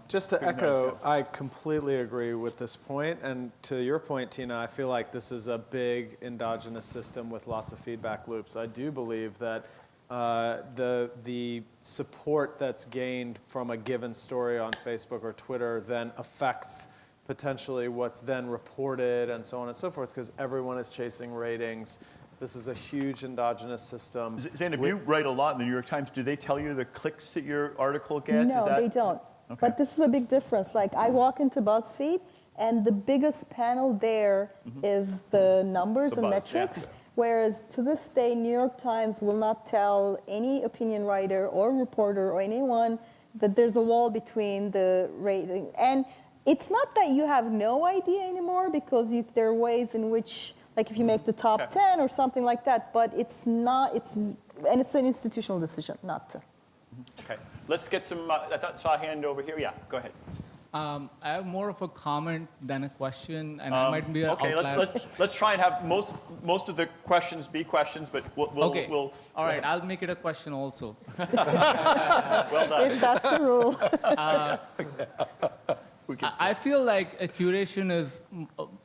Speaker 3: Just to
Speaker 1: quick
Speaker 3: echo,
Speaker 1: notes,
Speaker 3: I completely agree with this point. And to your point, Tina, I feel like this is a big endogenous system with lots of feedback loops. I do believe that the support that's gained from a given story on Facebook or Twitter then affects potentially what's then reported and so on and so forth, because everyone is chasing ratings. This is a huge endogenous system.
Speaker 1: Zainab, you write a lot in the New York Times. Do they tell you the clicks that your article gets?
Speaker 2: No, they don't.
Speaker 1: Okay.
Speaker 2: But this is a big difference. Like, I walk into BuzzFeed, and the biggest panel there is the numbers
Speaker 1: The
Speaker 2: and
Speaker 1: buzz, yeah.
Speaker 2: metrics. Whereas to this day, New York Times will not tell any opinion writer or reporter or anyone that there's a wall between the rating. And it's not that you have no idea anymore, because there are ways in which, like if you make the top 10 or something like that, but it's not, and it's an institutional decision not to.
Speaker 1: Okay, let's get some, I saw a hand over here. Yeah, go ahead.
Speaker 6: I have more of a comment than a question, and I might be an
Speaker 1: Okay,
Speaker 6: outlier.
Speaker 1: let's try and have most of the questions be questions, but
Speaker 6: Okay.
Speaker 1: we'll
Speaker 6: All right, I'll make it a question also.
Speaker 1: well done.
Speaker 2: If that's the rule.
Speaker 6: I feel like a curation is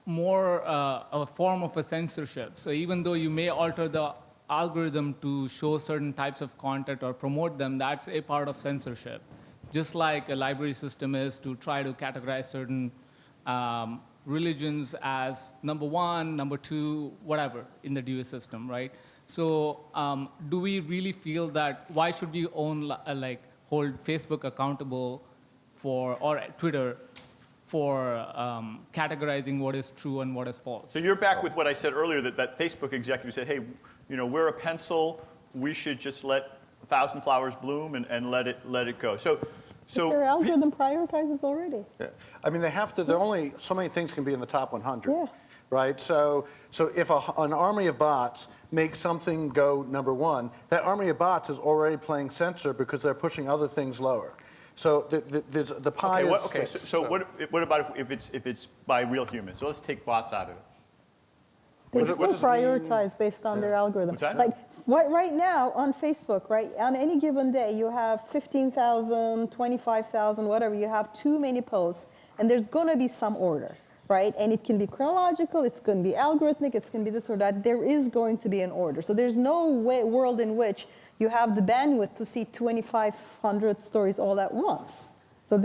Speaker 6: more a form of a censorship. So even though you may alter the algorithm to show certain types of content or promote them, that's a part of censorship. Just like a library system is to try to categorize certain religions as number 1, number 2, whatever in the Dewey system, right? So do we really feel that, why should we hold Facebook accountable or Twitter for categorizing what is true and what is false?
Speaker 1: So you're back with what I said earlier, that Facebook executive said, hey, we're a pencil, we should just let 1,000 flowers bloom and let it go. So
Speaker 2: Their algorithm prioritizes already.
Speaker 4: Yeah. I mean, they have to, there are only so many things can be in the top 100.
Speaker 2: Yeah.
Speaker 4: right? So if an army of bots makes something go number one, that army of bots is already playing censor because they're pushing other things lower. So the pie is
Speaker 1: Okay,
Speaker 4: fixed.
Speaker 1: so what about if it's by real humans? So let's take bots out of it.
Speaker 2: They
Speaker 4: What
Speaker 2: still
Speaker 4: does it mean?
Speaker 2: prioritize based on their algorithm.
Speaker 1: What's that?
Speaker 2: Like what right now on Facebook, right? On any given day, you have 15,000, 25,000, whatever. You have too many posts, and there's going to be some order, right? And it can be chronological, it's going to be algorithmic, it's going to be this or that. There is going to be an order. So there's no world in which you have the bandwidth to see 2,500 stories all at once. So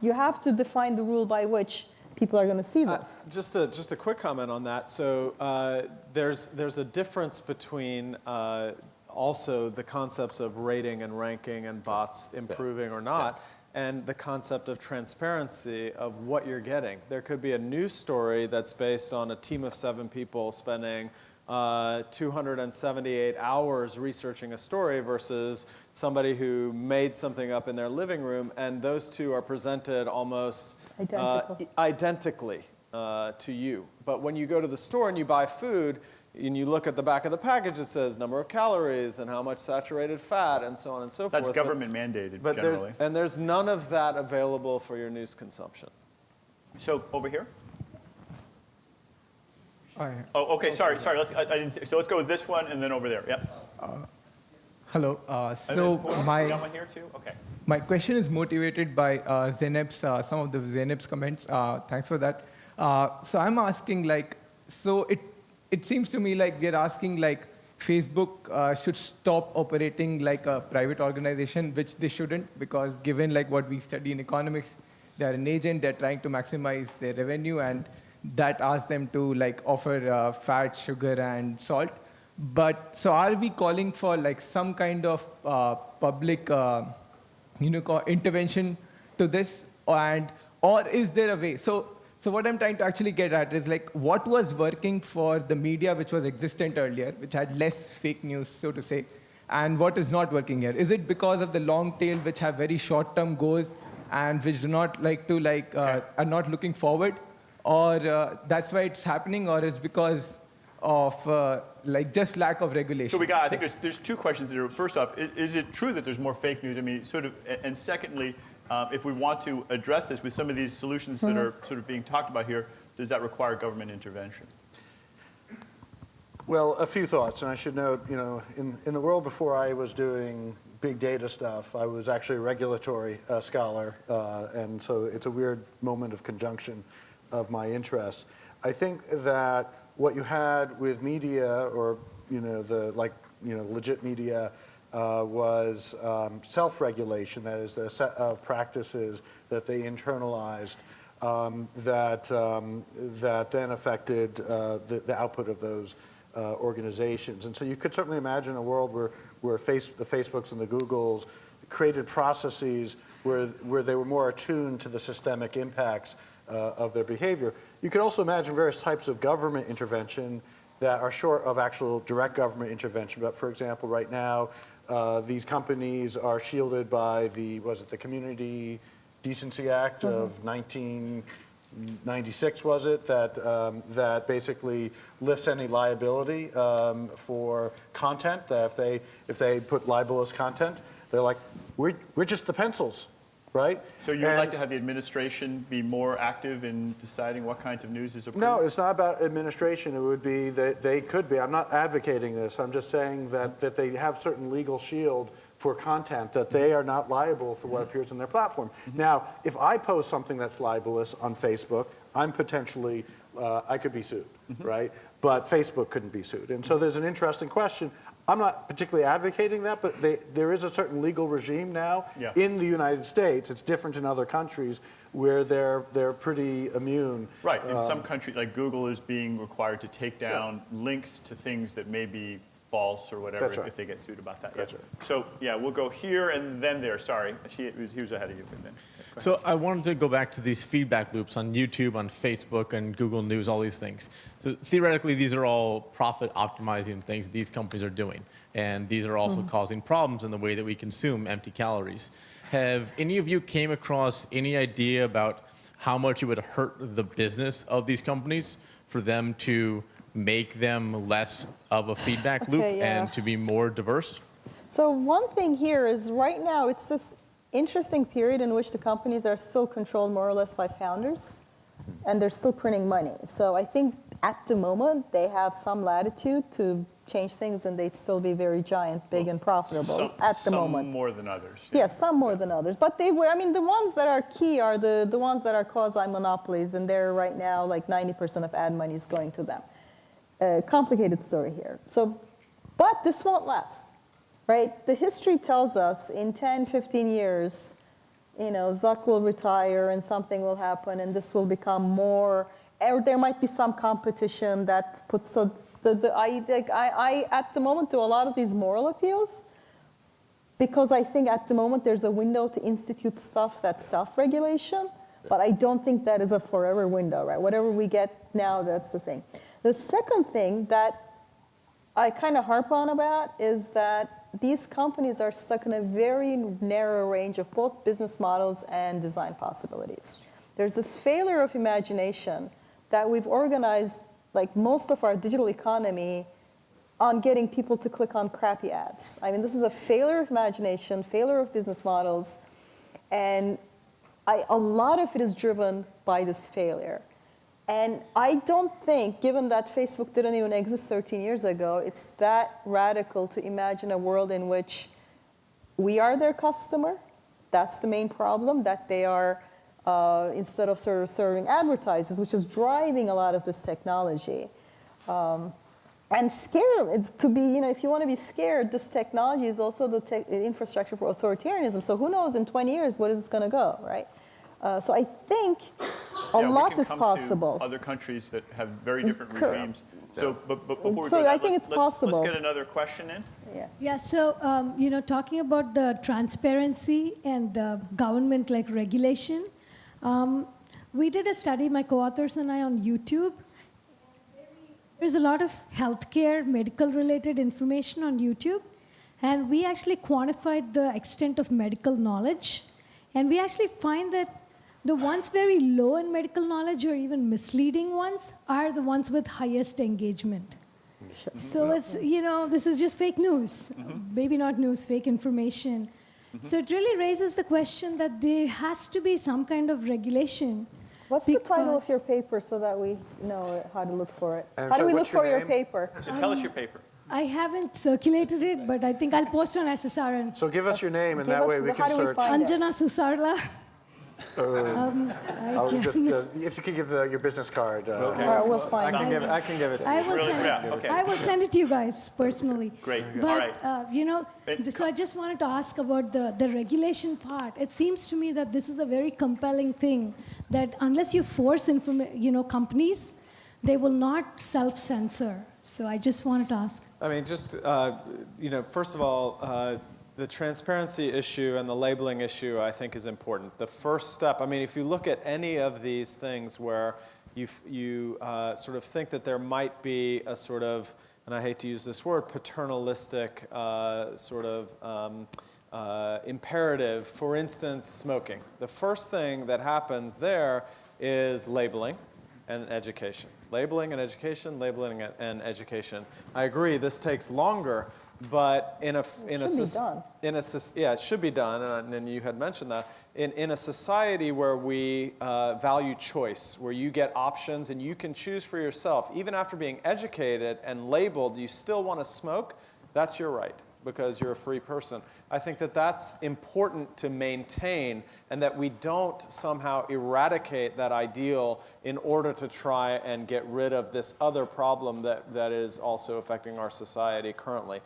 Speaker 2: you have to define the rule by which people are going to see this.
Speaker 3: Just a quick comment on that. So there's a difference between also the concepts of rating and ranking and bots improving or not, and the concept of transparency of what you're getting. There could be a news story that's based on a team of 7 people spending 278 hours researching a story versus somebody who made something up in their living room, and those two are presented almost identically to you. But when you go to the store and you buy food, and you look at the back of the package, it says number of calories and how much saturated fat and so on and so forth.
Speaker 1: That's government mandated
Speaker 3: but
Speaker 1: generally.
Speaker 3: there's none of that available for your news consumption.
Speaker 1: So over here?
Speaker 7: Hi.
Speaker 1: Oh, okay, sorry. I didn't see. So let's go with this one and then over there. Yep.
Speaker 7: Hello.
Speaker 1: And
Speaker 7: So
Speaker 1: then, you got one here too? Okay.
Speaker 7: my question is motivated by Zeynep's, some of the Zeynep's comments. Thanks for that. So I'm asking, like, so it seems to me like we're asking, like, Facebook should stop operating like a private organization, which they shouldn't, because given like what we study in economics, they're an agent, they're trying to maximize their revenue, and that asks them to like offer fat, sugar, and salt. But so are we calling for like some kind of public intervention to this, or is there a way? So what I'm trying to actually get at is like what was working for the media which was existent earlier, which had less fake news, so to say, and what is not working here? Is it because of the long tail which have very short-term goals and which do not like to are not looking forward, or that's why it's happening, or is because of like just lack of regulation?
Speaker 1: So I think there's two questions there. First off, is it true that there's more fake news? I mean, sort of, and secondly, if we want to address this with some of these solutions that are sort of being talked about here, does that require government intervention?
Speaker 4: Well, a few thoughts, and I should note, in the world before I was doing big data stuff, I was actually a regulatory scholar, and so it's a weird moment of conjunction of my interests. I think that what you had with media, or legit media, was self-regulation. That is, the set of practices that they internalized that then affected the output of those organizations. And so you could certainly imagine a world where the Facebooks and the Googles created processes where they were more attuned to the systemic impacts of their behavior. You could also imagine various types of government intervention that are short of actual direct government intervention. But for example, right now, these companies are shielded by the Community Decency Act of 1996, was it, that basically lifts any liability for content. That if they put libelous content, they're like, we're just the pencils, right?
Speaker 1: So you would like to have the administration be more active in deciding what kinds of news is approved?
Speaker 4: No, it's not about administration. It would be that they could be. I'm not advocating this. I'm just saying that they have certain legal shield for content, that they are not liable for what appears on their platform. Now, if I post something that's libelous on Facebook, I'm potentially, I could be sued, right? But Facebook couldn't be sued. And so there's an interesting question. I'm not particularly advocating that, but there is a certain legal regime now in the United States. It's different in other countries where they're pretty immune.
Speaker 1: Right. In some countries, like Google is being required to take down links to things that may be false or whatever if they get sued about that.
Speaker 4: That's right.
Speaker 1: So we'll go here and then there. Sorry, he was ahead of you. But then.
Speaker 8: So I wanted to go back to these feedback loops on YouTube, on Facebook, and Google News, all these things. So theoretically, these are all profit optimizing things these companies are doing. And these are also causing problems in the way that we consume empty calories. Have any of you came across any idea about how much it would hurt the business of these companies for them to make them less of a feedback loop
Speaker 2: Okay, yeah.
Speaker 8: and to be more diverse?
Speaker 2: So one thing here is right now it's this interesting period in which the companies are still controlled more or less by founders, and they're still printing money. So I think at the moment they have some latitude to change things, and they'd still be very giant, big, and profitable at the moment.
Speaker 1: Some more than others.
Speaker 2: Yes, some more than others. But they were, I mean, the ones that are key are the ones that are quasi-monopolies, and they're right now like 90% of ad money is going to them. Complicated story here. So, but this won't last, right? The history tells us in 10, 15 years, you know, Zuck will retire and something will happen, and this will become more, or there might be some competition that puts, so I at the moment do a lot of these moral appeals because I think at the moment there's a window to institute stuff that's self-regulation, but I don't think that is a forever window, right? Whatever we get now, that's the thing. The second thing that I kind of harp on about is that these companies are stuck in a very narrow range of both business models and design possibilities. There's this failure of imagination that we've organized like most of our digital economy on getting people to click on crappy ads. I mean, this is a failure of imagination, failure of business models, and a lot of it is driven by this failure. And I don't think, given that Facebook didn't even exist 13 years ago, it's that radical to imagine a world in which we are their customer. That's the main problem, that they are, instead of sort of serving advertisers, which is driving a lot of this technology. And scare, it's to be, you know, if you want to be scared, this technology is also the infrastructure for authoritarianism. So who knows in 20 years, what is it going to go, right? So I think a lot is possible.
Speaker 1: Other countries that have very different regimes. So, but before we
Speaker 2: So
Speaker 1: go
Speaker 2: I
Speaker 1: there,
Speaker 2: think it's
Speaker 1: let's
Speaker 2: possible.
Speaker 1: get another question in.
Speaker 2: Yeah.
Speaker 9: Yeah, so, you know, talking about the transparency and government like regulation, we did a study, my co-authors and I, on YouTube. There's a lot of healthcare, medical-related information on YouTube, and we actually quantified the extent of medical knowledge, and we actually find that the ones very low in medical knowledge or even misleading ones are the ones with highest engagement. So it's, you know, this is just fake news. Maybe not news, fake information. So it really raises the question that there has to be some kind of regulation.
Speaker 2: What's the title of your paper so that we know how to look for it?
Speaker 4: And
Speaker 2: How do
Speaker 4: so
Speaker 2: we look
Speaker 4: what's your
Speaker 2: for your
Speaker 4: name?
Speaker 2: paper?
Speaker 1: So tell us your paper.
Speaker 9: I haven't circulated it, but I think I'll post on SSRN.
Speaker 4: So give us your name, and
Speaker 2: Give
Speaker 4: that
Speaker 2: us
Speaker 4: way we
Speaker 2: the- how
Speaker 4: can
Speaker 2: do we
Speaker 4: search.
Speaker 2: find it?
Speaker 9: Anjana Susarla.
Speaker 4: I'll just, if you could give your business card.
Speaker 2: We'll find it.
Speaker 3: I can give it to you.
Speaker 9: I will
Speaker 1: Really?
Speaker 9: send
Speaker 1: Yeah,
Speaker 9: it.
Speaker 1: okay.
Speaker 9: I will send it to you guys personally.
Speaker 1: Great.
Speaker 9: But
Speaker 1: All right.
Speaker 9: you know,
Speaker 1: And
Speaker 9: so I just wanted to ask about the regulation part. It seems to me that this is a very compelling thing. That unless you force companies, they will not self-censor. So I just wanted to ask.
Speaker 3: I mean, just, you know, first of all, the transparency issue and the labeling issue, I think, is important. The first step, I mean, if you look at any of these things where you sort of think that there might be a sort of, and I hate to use this word, paternalistic sort of imperative, for instance, smoking. The first thing that happens there is labeling and education. Labeling and education, labeling and education. I agree, this takes longer, but it should be done, and you had mentioned that. In a society where we value choice, where you get options and you can choose for yourself, even after being educated and labeled, you still want to smoke, that's your right, because you're a free person. I think that that's important to maintain, and that we don't somehow eradicate that ideal in order to try and get rid of this other problem that is also affecting our society currently.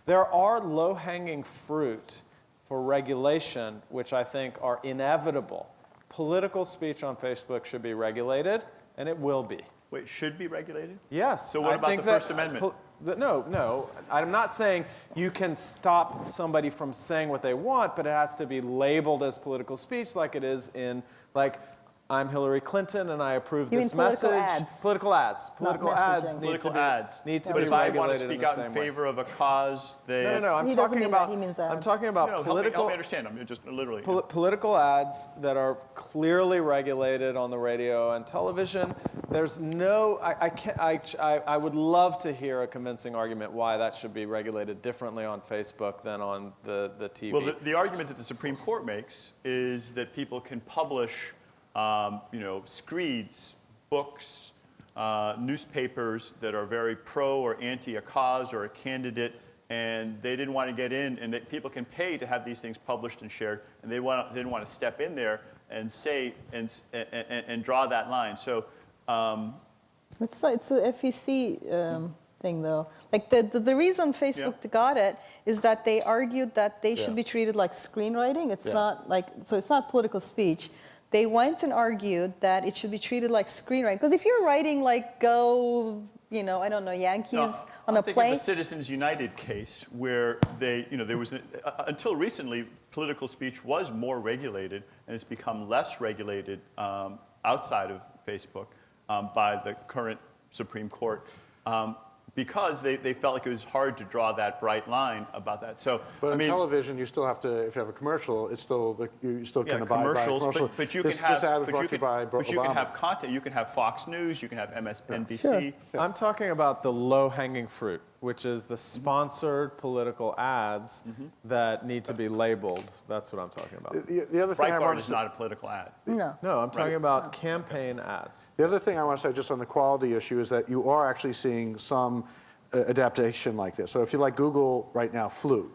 Speaker 3: There are low-hanging fruit for regulation, which I think are inevitable. Political speech on Facebook should be regulated, and it will be.
Speaker 1: Wait, should be regulated?
Speaker 3: Yes.
Speaker 1: So what
Speaker 3: I
Speaker 1: about
Speaker 3: think
Speaker 1: the First Amendment?
Speaker 3: No. I'm not saying you can stop somebody from saying what they want, but it has to be labeled as political speech like it is in, like, I'm Hillary Clinton and I approve
Speaker 2: You
Speaker 3: this
Speaker 2: mean political
Speaker 3: message.
Speaker 2: ads.
Speaker 3: Political ads.
Speaker 2: Not
Speaker 3: Political ads
Speaker 2: messaging.
Speaker 3: need
Speaker 1: Political
Speaker 3: to be,
Speaker 1: ads.
Speaker 3: need to
Speaker 1: But
Speaker 3: be
Speaker 1: if I want to
Speaker 3: regulated in
Speaker 1: speak
Speaker 3: the
Speaker 1: out
Speaker 3: same
Speaker 1: in
Speaker 3: way.
Speaker 1: favor of a cause, they...
Speaker 3: No. I'm
Speaker 2: He doesn't
Speaker 3: talking
Speaker 2: mean
Speaker 3: about.
Speaker 2: that, he means
Speaker 3: I'm
Speaker 2: ads.
Speaker 3: talking about
Speaker 1: No, help
Speaker 3: political.
Speaker 1: me understand. I'm just literally...
Speaker 3: Political ads that are clearly regulated on the radio and television. There's no, I would love to hear a convincing argument why that should be regulated differently on Facebook than on the TV.
Speaker 1: Well, the argument that the Supreme Court makes is that people can publish, screeds, books, newspapers that are very pro or anti a cause or a candidate, and they didn't want to get in, and that people can pay to have these things published and shared, and they didn't want to step in there and say and draw that line. So.
Speaker 2: It's a FEC thing, though. Like the reason Facebook got it is that they argued that they should be treated like screenwriting. It's not like, so it's not political speech. They went and argued that it should be treated like screenwriting. Because if you're writing like go, I don't know, Yankees on a plane.
Speaker 1: I'm thinking of the Citizens United case where there was, until recently, political speech was more regulated, and it's become less regulated outside of Facebook. By the current Supreme Court, because they felt like it was hard to draw that bright line about that. So,
Speaker 4: But on television, you still have to, if you have a commercial, it's still, you still can abide by a commercial.
Speaker 1: But you
Speaker 4: this,
Speaker 1: can have,
Speaker 4: this ad was
Speaker 1: but
Speaker 4: brought
Speaker 1: you
Speaker 4: to you
Speaker 1: can,
Speaker 4: by
Speaker 1: but you can
Speaker 4: Obama.
Speaker 1: have content. You can have Fox News. You can have MSNBC.
Speaker 2: Sure.
Speaker 3: I'm talking about the low-hanging fruit, which is the sponsored political ads that need to be labeled. That's what I'm talking about.
Speaker 4: The other thing I
Speaker 1: Breitbart
Speaker 4: want
Speaker 1: is
Speaker 4: to
Speaker 1: not a political ad.
Speaker 2: No.
Speaker 3: No, I'm talking about campaign ads.
Speaker 4: The other thing I want to say just on the quality issue is that you are actually seeing some adaptation like this. So if you like Google right now, flu,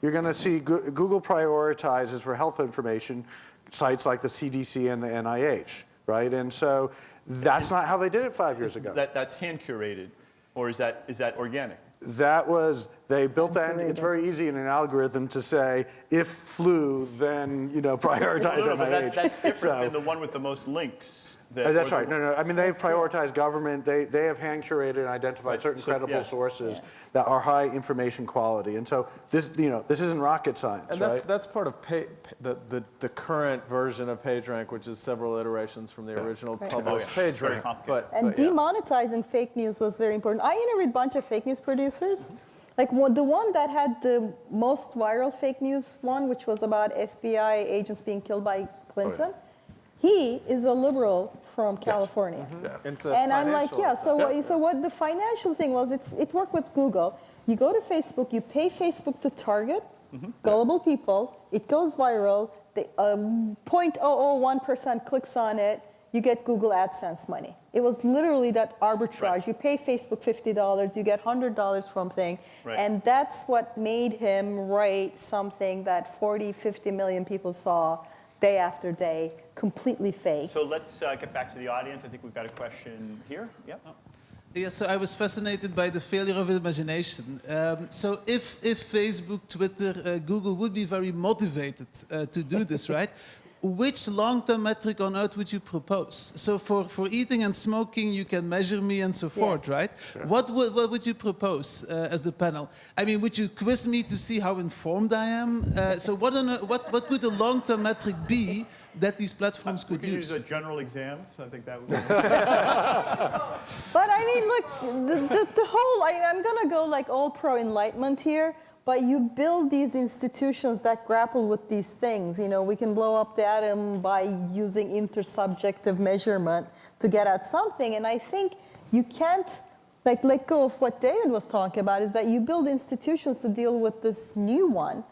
Speaker 4: you're going to see Google prioritizes for health information sites like the CDC and the NIH, right? And so that's not how they did it 5 years ago.
Speaker 1: That's hand curated, or is that organic?
Speaker 4: That was, they built that, it's very easy in an algorithm to say, if flu, then, prioritize
Speaker 1: No, but
Speaker 4: NIH.
Speaker 1: that's different than the one with the most links.
Speaker 4: That's right. No. I mean, they've prioritized government. They have hand curated and identified certain credible sources that are high information quality. And so this, this isn't rocket science,
Speaker 3: And
Speaker 4: right?
Speaker 3: that's part of the current version of PageRank, which is several iterations from the original published PageRank.
Speaker 2: And demonetizing fake news was very important. I interviewed a bunch of fake news producers. Like the one that had the most viral fake news one, which was about FBI agents being killed by Clinton. He is a liberal from California. And I'm like, so what the financial thing was, it worked with Google. You go to Facebook, you pay Facebook to target gullible people, it goes viral, 0.001% clicks on it, you get Google AdSense money. It was literally that arbitrage. Right. You pay Facebook $50, you get $100 from thing, and that's what made him write something that 40, 50 million people saw day after day, completely fake.
Speaker 1: So let's get back to the audience. I think we've got a question here. Yep.
Speaker 10: Yeah, so I was fascinated by the failure of imagination. So if Facebook, Twitter, Google would be very motivated to do this, right? Which long-term metric on earth would you propose? So for eating and smoking, you can measure me and so forth, right? Sure. What would you propose as the panel? I mean, would you quiz me to see how informed I am? So what could a long-term metric be that these platforms could use?
Speaker 1: Use a general exam, so I think that would be
Speaker 2: But I mean, look, the whole, I'm going to go like all pro-enlightenment here. But you build these institutions that grapple with these things. We can blow up the atom by using intersubjective measurement to get at something. And I think you can't let go of what David was talking about, is that you build institutions to deal with this new one.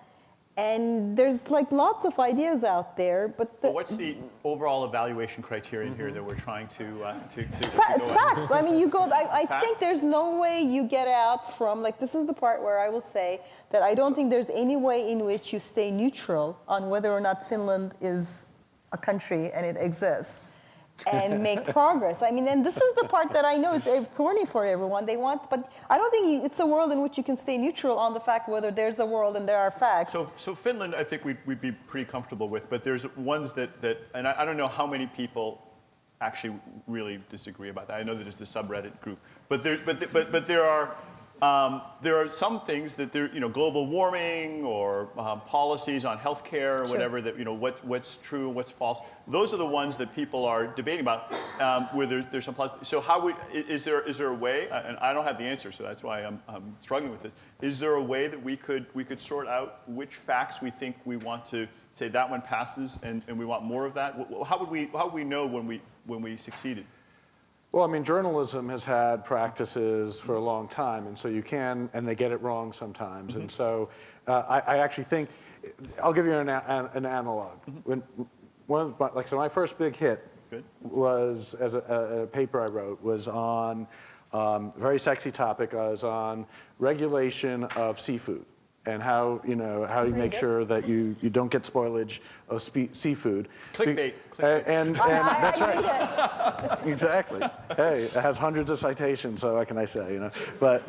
Speaker 2: And there's lots of ideas out there, but
Speaker 1: what's the overall evaluation criterion here that we're trying to
Speaker 2: facts. I mean, I think there's no way you get out from this is the part where I will say that I don't think there's any way in which you stay neutral on whether or not Finland is a country and it exists and make progress. I mean, and this is the part that I know is thorny for everyone. They want, but I don't think it's a world in which you can stay neutral on the fact whether there's a world and there are facts.
Speaker 1: So Finland, I think we'd be pretty comfortable with, but there's ones that and I don't know how many people actually really disagree about that. I know that there's the subreddit group, but there are there are some things that there, global warming or policies on healthcare or whatever that, what's true, what's false. Those are the ones that people are debating about, where there's some. So is there a way? And I don't have the answer, so that's why I'm struggling with this. Is there a way that we could sort out which facts we think we want to say that one passes and we want more of that? How would we know when we succeeded?
Speaker 4: Well, I mean, journalism has had practices for a long time, and so you can, and they get it wrong sometimes. And so I actually think, I'll give you an analog. So my first big hit was, as a paper I wrote, was on a very sexy topic. I was on regulation of seafood and how you make sure that you don't get spoilage of seafood.
Speaker 1: Clickbait.
Speaker 4: And that's right. Exactly. Hey, it has hundreds of citations, so what can I say? But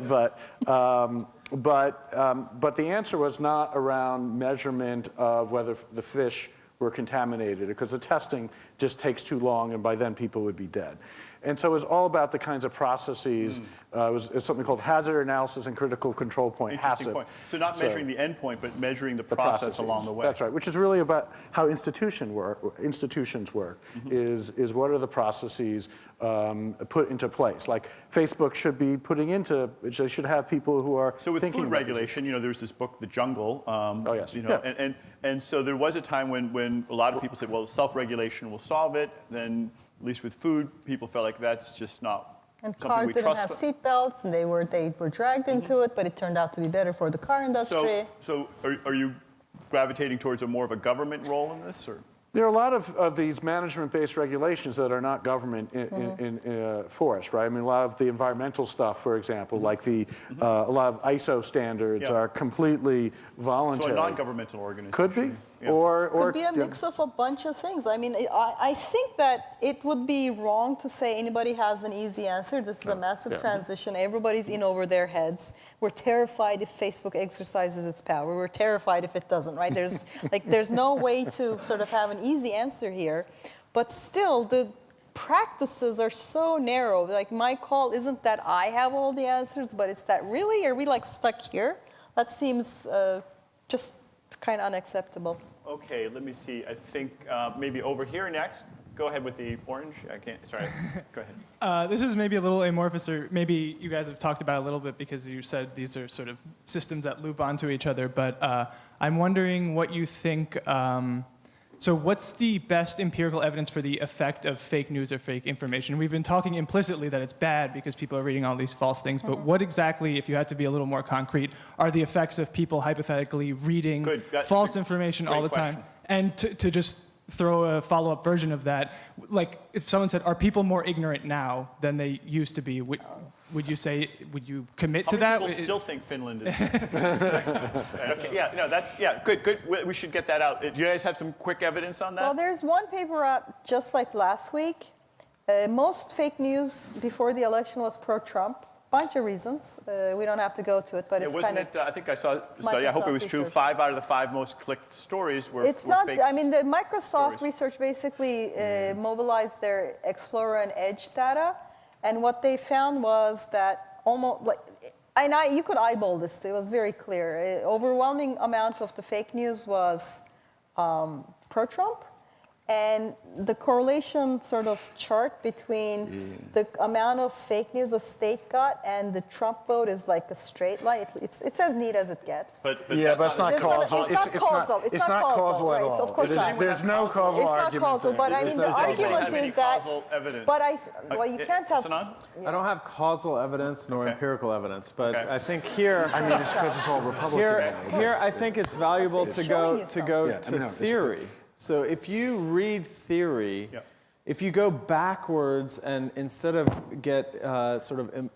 Speaker 4: the answer was not around measurement of whether the fish were contaminated, because the testing just takes too long, and by then people would be dead. And so it was all about the kinds of processes. It was something called hazard analysis and critical control point,
Speaker 1: Interesting
Speaker 4: HACCP.
Speaker 1: point. So not measuring the end point, but measuring the process along the way.
Speaker 4: That's right, which is really about how institutions work, is what are the processes put into place. Like Facebook should be they should have people who are
Speaker 1: So with
Speaker 4: thinking
Speaker 1: food
Speaker 4: about
Speaker 1: regulation, there's this book, The Jungle.
Speaker 4: Oh, yes.
Speaker 1: And so there was a time when a lot of people said, well, self-regulation will solve it. Then, at least with food, people felt like that's just not
Speaker 2: And
Speaker 1: something
Speaker 2: cars
Speaker 1: we
Speaker 2: didn't
Speaker 1: trust.
Speaker 2: have seat belts, and they were dragged into it, but it turned out to be better for the car industry.
Speaker 1: So are you gravitating towards more of a government role in this, or?
Speaker 4: There are a lot of these management-based regulations that are not government forced, right? I mean, a lot of the environmental stuff, for example, like a lot of ISO standards are completely voluntary.
Speaker 1: So a non-governmental organization.
Speaker 4: Could be.
Speaker 1: Yeah.
Speaker 4: Or
Speaker 2: Could be a mix of a bunch of things. I mean, I think that it would be wrong to say anybody has an easy answer. This is a massive transition. Everybody's in over their heads. We're terrified if Facebook exercises its power. We're terrified if it doesn't, right? There's no way to sort of have an easy answer here. But still, the practices are so narrow. Like, my call isn't that I have all the answers, but it's that really, are we stuck here? That seems just kind of unacceptable.
Speaker 1: Okay, let me see. I think maybe over here next. Go ahead with the orange. I can't. Sorry. Go ahead.
Speaker 11: This is maybe a little amorphous, or maybe you guys have talked about it a little bit because you said these are sort of systems that loop onto each other. But I'm wondering what you think. So what's the best empirical evidence for the effect of fake news or fake information? We've been talking implicitly that it's bad because people are reading all these false things, but what exactly, if you had to be a little more concrete, are the effects of people hypothetically reading false information all the time? And to just throw a follow-up version of that, like if someone said, are people more ignorant now than they used to be? Would you commit to that?
Speaker 1: How many people still think Finland is? Okay, good. We should get that out. Do you guys have some quick evidence on that?
Speaker 2: Well, there's one paper out just like last week. Most fake news before the election was pro-Trump. Bunch of reasons. We don't have to go to it, but it's
Speaker 1: wasn't
Speaker 2: kind of.
Speaker 1: I think I saw a study. I hope it was true. 5 out of the 5 most clicked stories were.
Speaker 2: It's not.
Speaker 1: Fake
Speaker 2: I mean, the Microsoft
Speaker 1: stories.
Speaker 2: research basically mobilized their Explorer and Edge data, and what they found was that almost you could eyeball this. It was very clear. Overwhelming amount of the fake news was pro-Trump. And the correlation sort of chart between the amount of fake news a state got and the Trump vote is like a straight line. It's as neat as it gets.
Speaker 1: But
Speaker 4: it's not causal.
Speaker 2: It's not causal
Speaker 4: at
Speaker 2: right,
Speaker 4: all.
Speaker 2: Of course not.
Speaker 4: There's no causal argument.
Speaker 2: It's not causal, but I mean, the argument is that. Well, you can't have.
Speaker 3: I don't have causal evidence nor empirical evidence, but I think here.
Speaker 4: I mean, it's because it's all Republican.
Speaker 3: Here, I think it's valuable to go to theory. So if you read theory, if you go backwards and instead of get sort of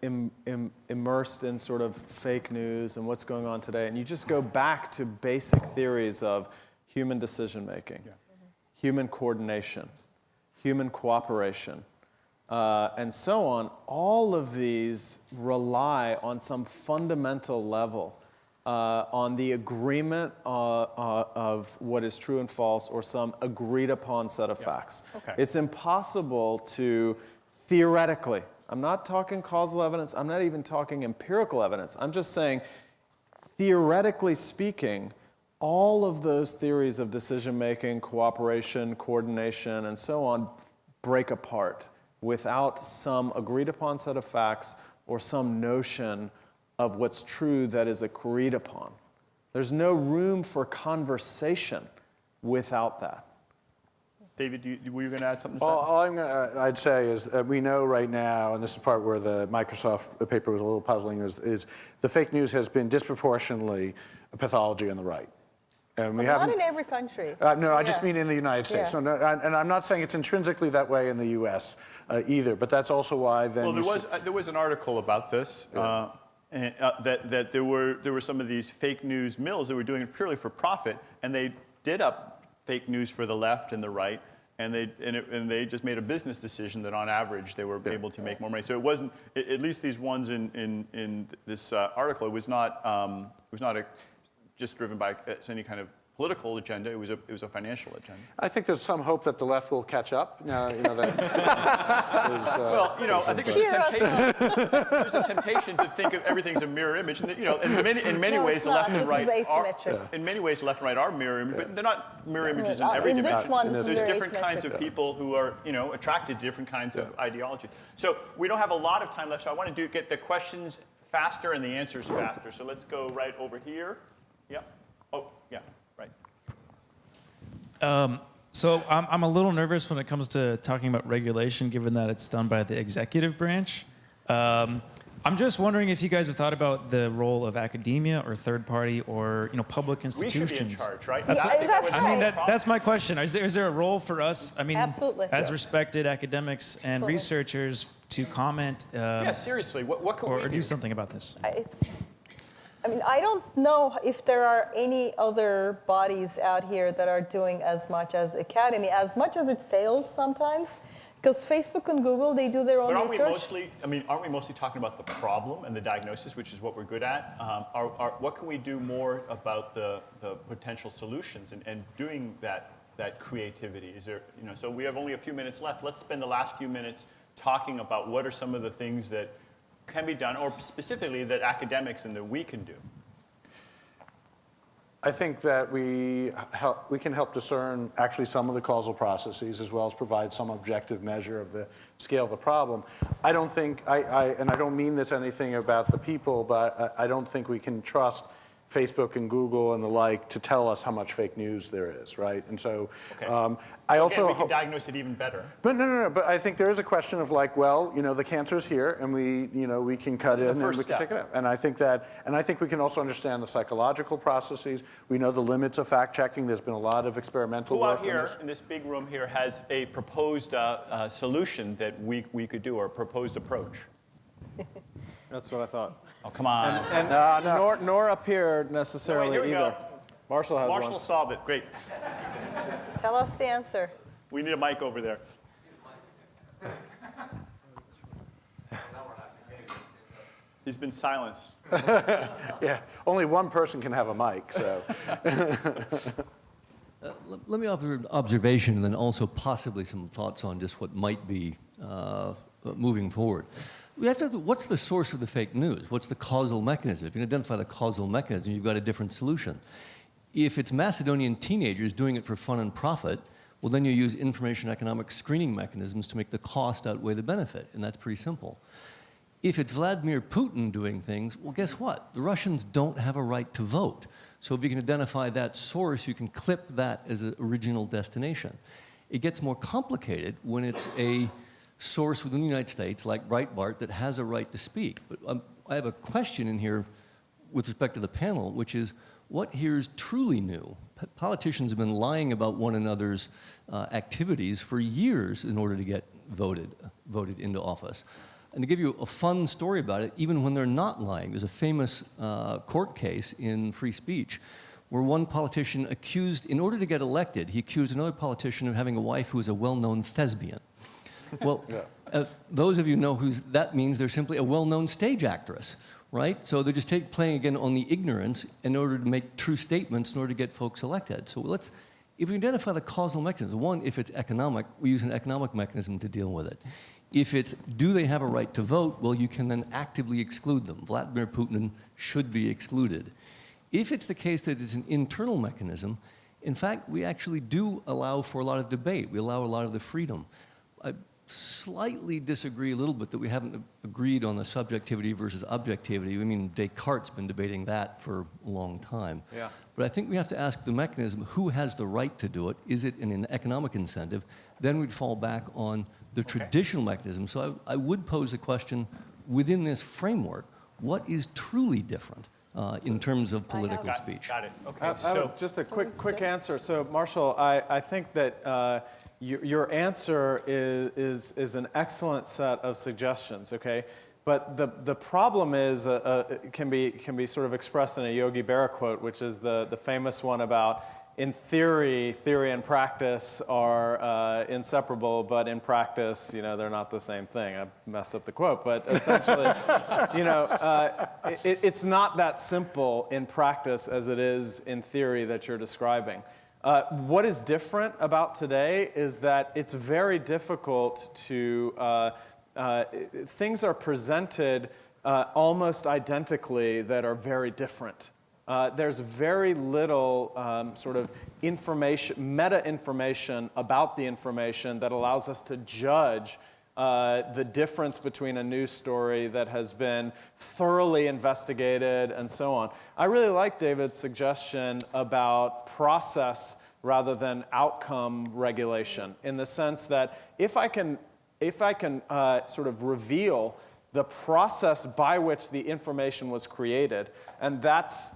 Speaker 3: immersed in sort of fake news and what's going on today, and you just go back to basic theories of human decision making, human coordination, human cooperation, and so on, all of these rely on some fundamental level on the agreement of what is true and false, or some agreed upon set of facts.
Speaker 1: Okay.
Speaker 3: It's impossible to theoretically I'm not talking causal evidence. I'm not even talking empirical evidence. I'm just saying, theoretically speaking, all of those theories of decision-making, cooperation, coordination, and so on break apart without some agreed-upon set of facts or some notion of what's true that is agreed upon. There's no room for conversation without that.
Speaker 1: David, were you going to add something to
Speaker 4: All
Speaker 1: that?
Speaker 4: I'd say is that we know right now, and this is the part where the Microsoft paper was a little puzzling, is the fake news has been disproportionately a pathology on the right. And we
Speaker 2: Not in every country.
Speaker 4: No, I
Speaker 2: Yeah.
Speaker 4: just mean in the United States.
Speaker 2: Yeah.
Speaker 4: So no, and I'm not saying it's intrinsically that way in the U.S. Either, but that's also why then
Speaker 1: Well, there was an article about this, that there were some of these fake news mills that were doing it purely for profit, and they did up fake news for the left and the right, and they just made a business decision that on average they were able to make more money. So it wasn't, at least these ones in this article, it was not just driven by any kind of political agenda. It was a financial agenda.
Speaker 4: I think there's some hope that the left will catch up. Now, that
Speaker 1: Well, I think there's a temptation to think of everything's a mirror image, and in many
Speaker 2: No,
Speaker 1: ways
Speaker 2: it's
Speaker 1: the
Speaker 2: not.
Speaker 1: left and
Speaker 2: This
Speaker 1: right
Speaker 2: is
Speaker 1: are
Speaker 2: asymmetric.
Speaker 1: in many ways the left and right are mirror images, but they're not mirror images in every
Speaker 2: In this
Speaker 1: dimension.
Speaker 2: one, this is
Speaker 1: There's
Speaker 2: very
Speaker 1: different kinds of
Speaker 2: asymmetric.
Speaker 1: people who are attracted to different kinds of ideology. So we don't have a lot of time left, so I want to get the questions faster and the answers faster. So let's go right over here. Yeah. Oh, yeah. Right.
Speaker 12: So I'm a little nervous when it comes to talking about regulation, given that it's done by the executive branch. I'm just wondering if you guys have thought about the role of academia or third party or public
Speaker 1: We
Speaker 12: institutions.
Speaker 1: should be in charge, right?
Speaker 2: That's right.
Speaker 12: That's my question. Is there a role for us? I mean,
Speaker 2: Absolutely.
Speaker 12: as respected academics and
Speaker 2: Absolutely.
Speaker 12: researchers to comment
Speaker 1: Yeah, seriously, what can we
Speaker 12: or
Speaker 1: do?
Speaker 12: do something about this?
Speaker 2: I don't know if there are any other bodies out here that are doing as much as the Academy, as much as it fails sometimes. Because Facebook and Google, they do their own
Speaker 1: But aren't
Speaker 2: research.
Speaker 1: we mostly talking about the problem and the diagnosis, which is what we're good at? What can we do more about the potential solutions and doing that creativity? Is there, so we have only a few minutes left. Let's spend the last few minutes talking about what are some of the things that can be done, or specifically that academics and that we can do.
Speaker 4: I think that we can help discern actually some of the causal processes as well as provide some objective measure of the scale of the problem. I don't think, and I don't mean this anything about the people, but I don't think we can trust Facebook and Google and the like to tell us how much fake news there is, right? And so
Speaker 1: Okay.
Speaker 4: I also
Speaker 1: we can diagnose it even better.
Speaker 4: But no. But I think there is a question of like, well, the cancer's here, and we can cut
Speaker 1: That's
Speaker 4: in
Speaker 1: the
Speaker 4: and
Speaker 1: first
Speaker 4: we can
Speaker 1: step.
Speaker 4: take it out. And I think we can also understand the psychological processes. We know the limits of fact checking. There's been a lot of experimental
Speaker 1: Who
Speaker 4: work
Speaker 1: out
Speaker 4: on
Speaker 1: here
Speaker 4: this.
Speaker 1: in this big room here has a proposed solution that we could do, or a proposed approach?
Speaker 3: That's what I thought.
Speaker 1: Oh, come on.
Speaker 3: And nor up here necessarily
Speaker 1: here we
Speaker 3: either.
Speaker 1: go.
Speaker 3: Marshall has
Speaker 1: Marshall
Speaker 3: one.
Speaker 1: solved it. Great.
Speaker 2: Tell us the answer.
Speaker 1: We need a mic over there. He's been silenced.
Speaker 4: Yeah, only one person can have a mic, so.
Speaker 13: Let me offer an observation and then also possibly some thoughts on just what might be moving forward. We have to, what's the source of the fake news? What's the causal mechanism? If you can identify the causal mechanism, you've got a different solution. If it's Macedonian teenagers doing it for fun and profit, well, then you use information economic screening mechanisms to make the cost outweigh the benefit, and that's pretty simple. If it's Vladimir Putin doing things, well, guess what? The Russians don't have a right to vote. So if you can identify that source, you can clip that as an original destination. It gets more complicated when it's a source within the United States, like Breitbart, that has a right to speak. But I have a question in here with respect to the panel, which is, what here is truly new? Politicians have been lying about one another's activities for years in order to get voted into office. And to give you a fun story about it, even when they're not lying, there's a famous court case in free speech where one politician accused, in order to get elected, he accused another politician of having a wife who was a well-known thespian. Well, those of you know who that means, they're simply a well-known stage actress, right? So they're just playing again on the ignorance in order to make true statements in order to get folks elected. So if we identify the causal mechanism, one, if it's economic, we use an economic mechanism to deal with it. If it's, do they have a right to vote? Well, you can then actively exclude them. Vladimir Putin should be excluded. If it's the case that it's an internal mechanism, in fact, we actually do allow for a lot of debate. We allow a lot of the freedom. I slightly disagree a little bit that we haven't agreed on the subjectivity versus objectivity. I mean, Descartes' been debating that for a long time.
Speaker 3: Yeah.
Speaker 13: But I think we have to ask the mechanism, who has the right to do it? Is it an economic incentive? Then we'd fall back on the traditional mechanism. So I would pose a question within this framework, what is truly different in terms of political speech?
Speaker 1: Got it. Okay.
Speaker 3: I have just a quick answer. So, Marshall, I think that your answer is an excellent set of suggestions. Okay, but the problem is can be sort of expressed in a Yogi Berra quote, which is the famous one about, in theory and practice are inseparable, but in practice, they're not the same thing. I messed up the quote, but essentially, it's not that simple in practice as it is in theory that you're describing. What is different about today is that it's very difficult to, things are presented almost identically that are very different. There's very little sort of information, meta-information about the information that allows us to judge the difference between a news story that has been thoroughly investigated and so on. I really like David's suggestion about process rather than outcome regulation, in the sense that if I can sort of reveal the process by which the information was created, and that's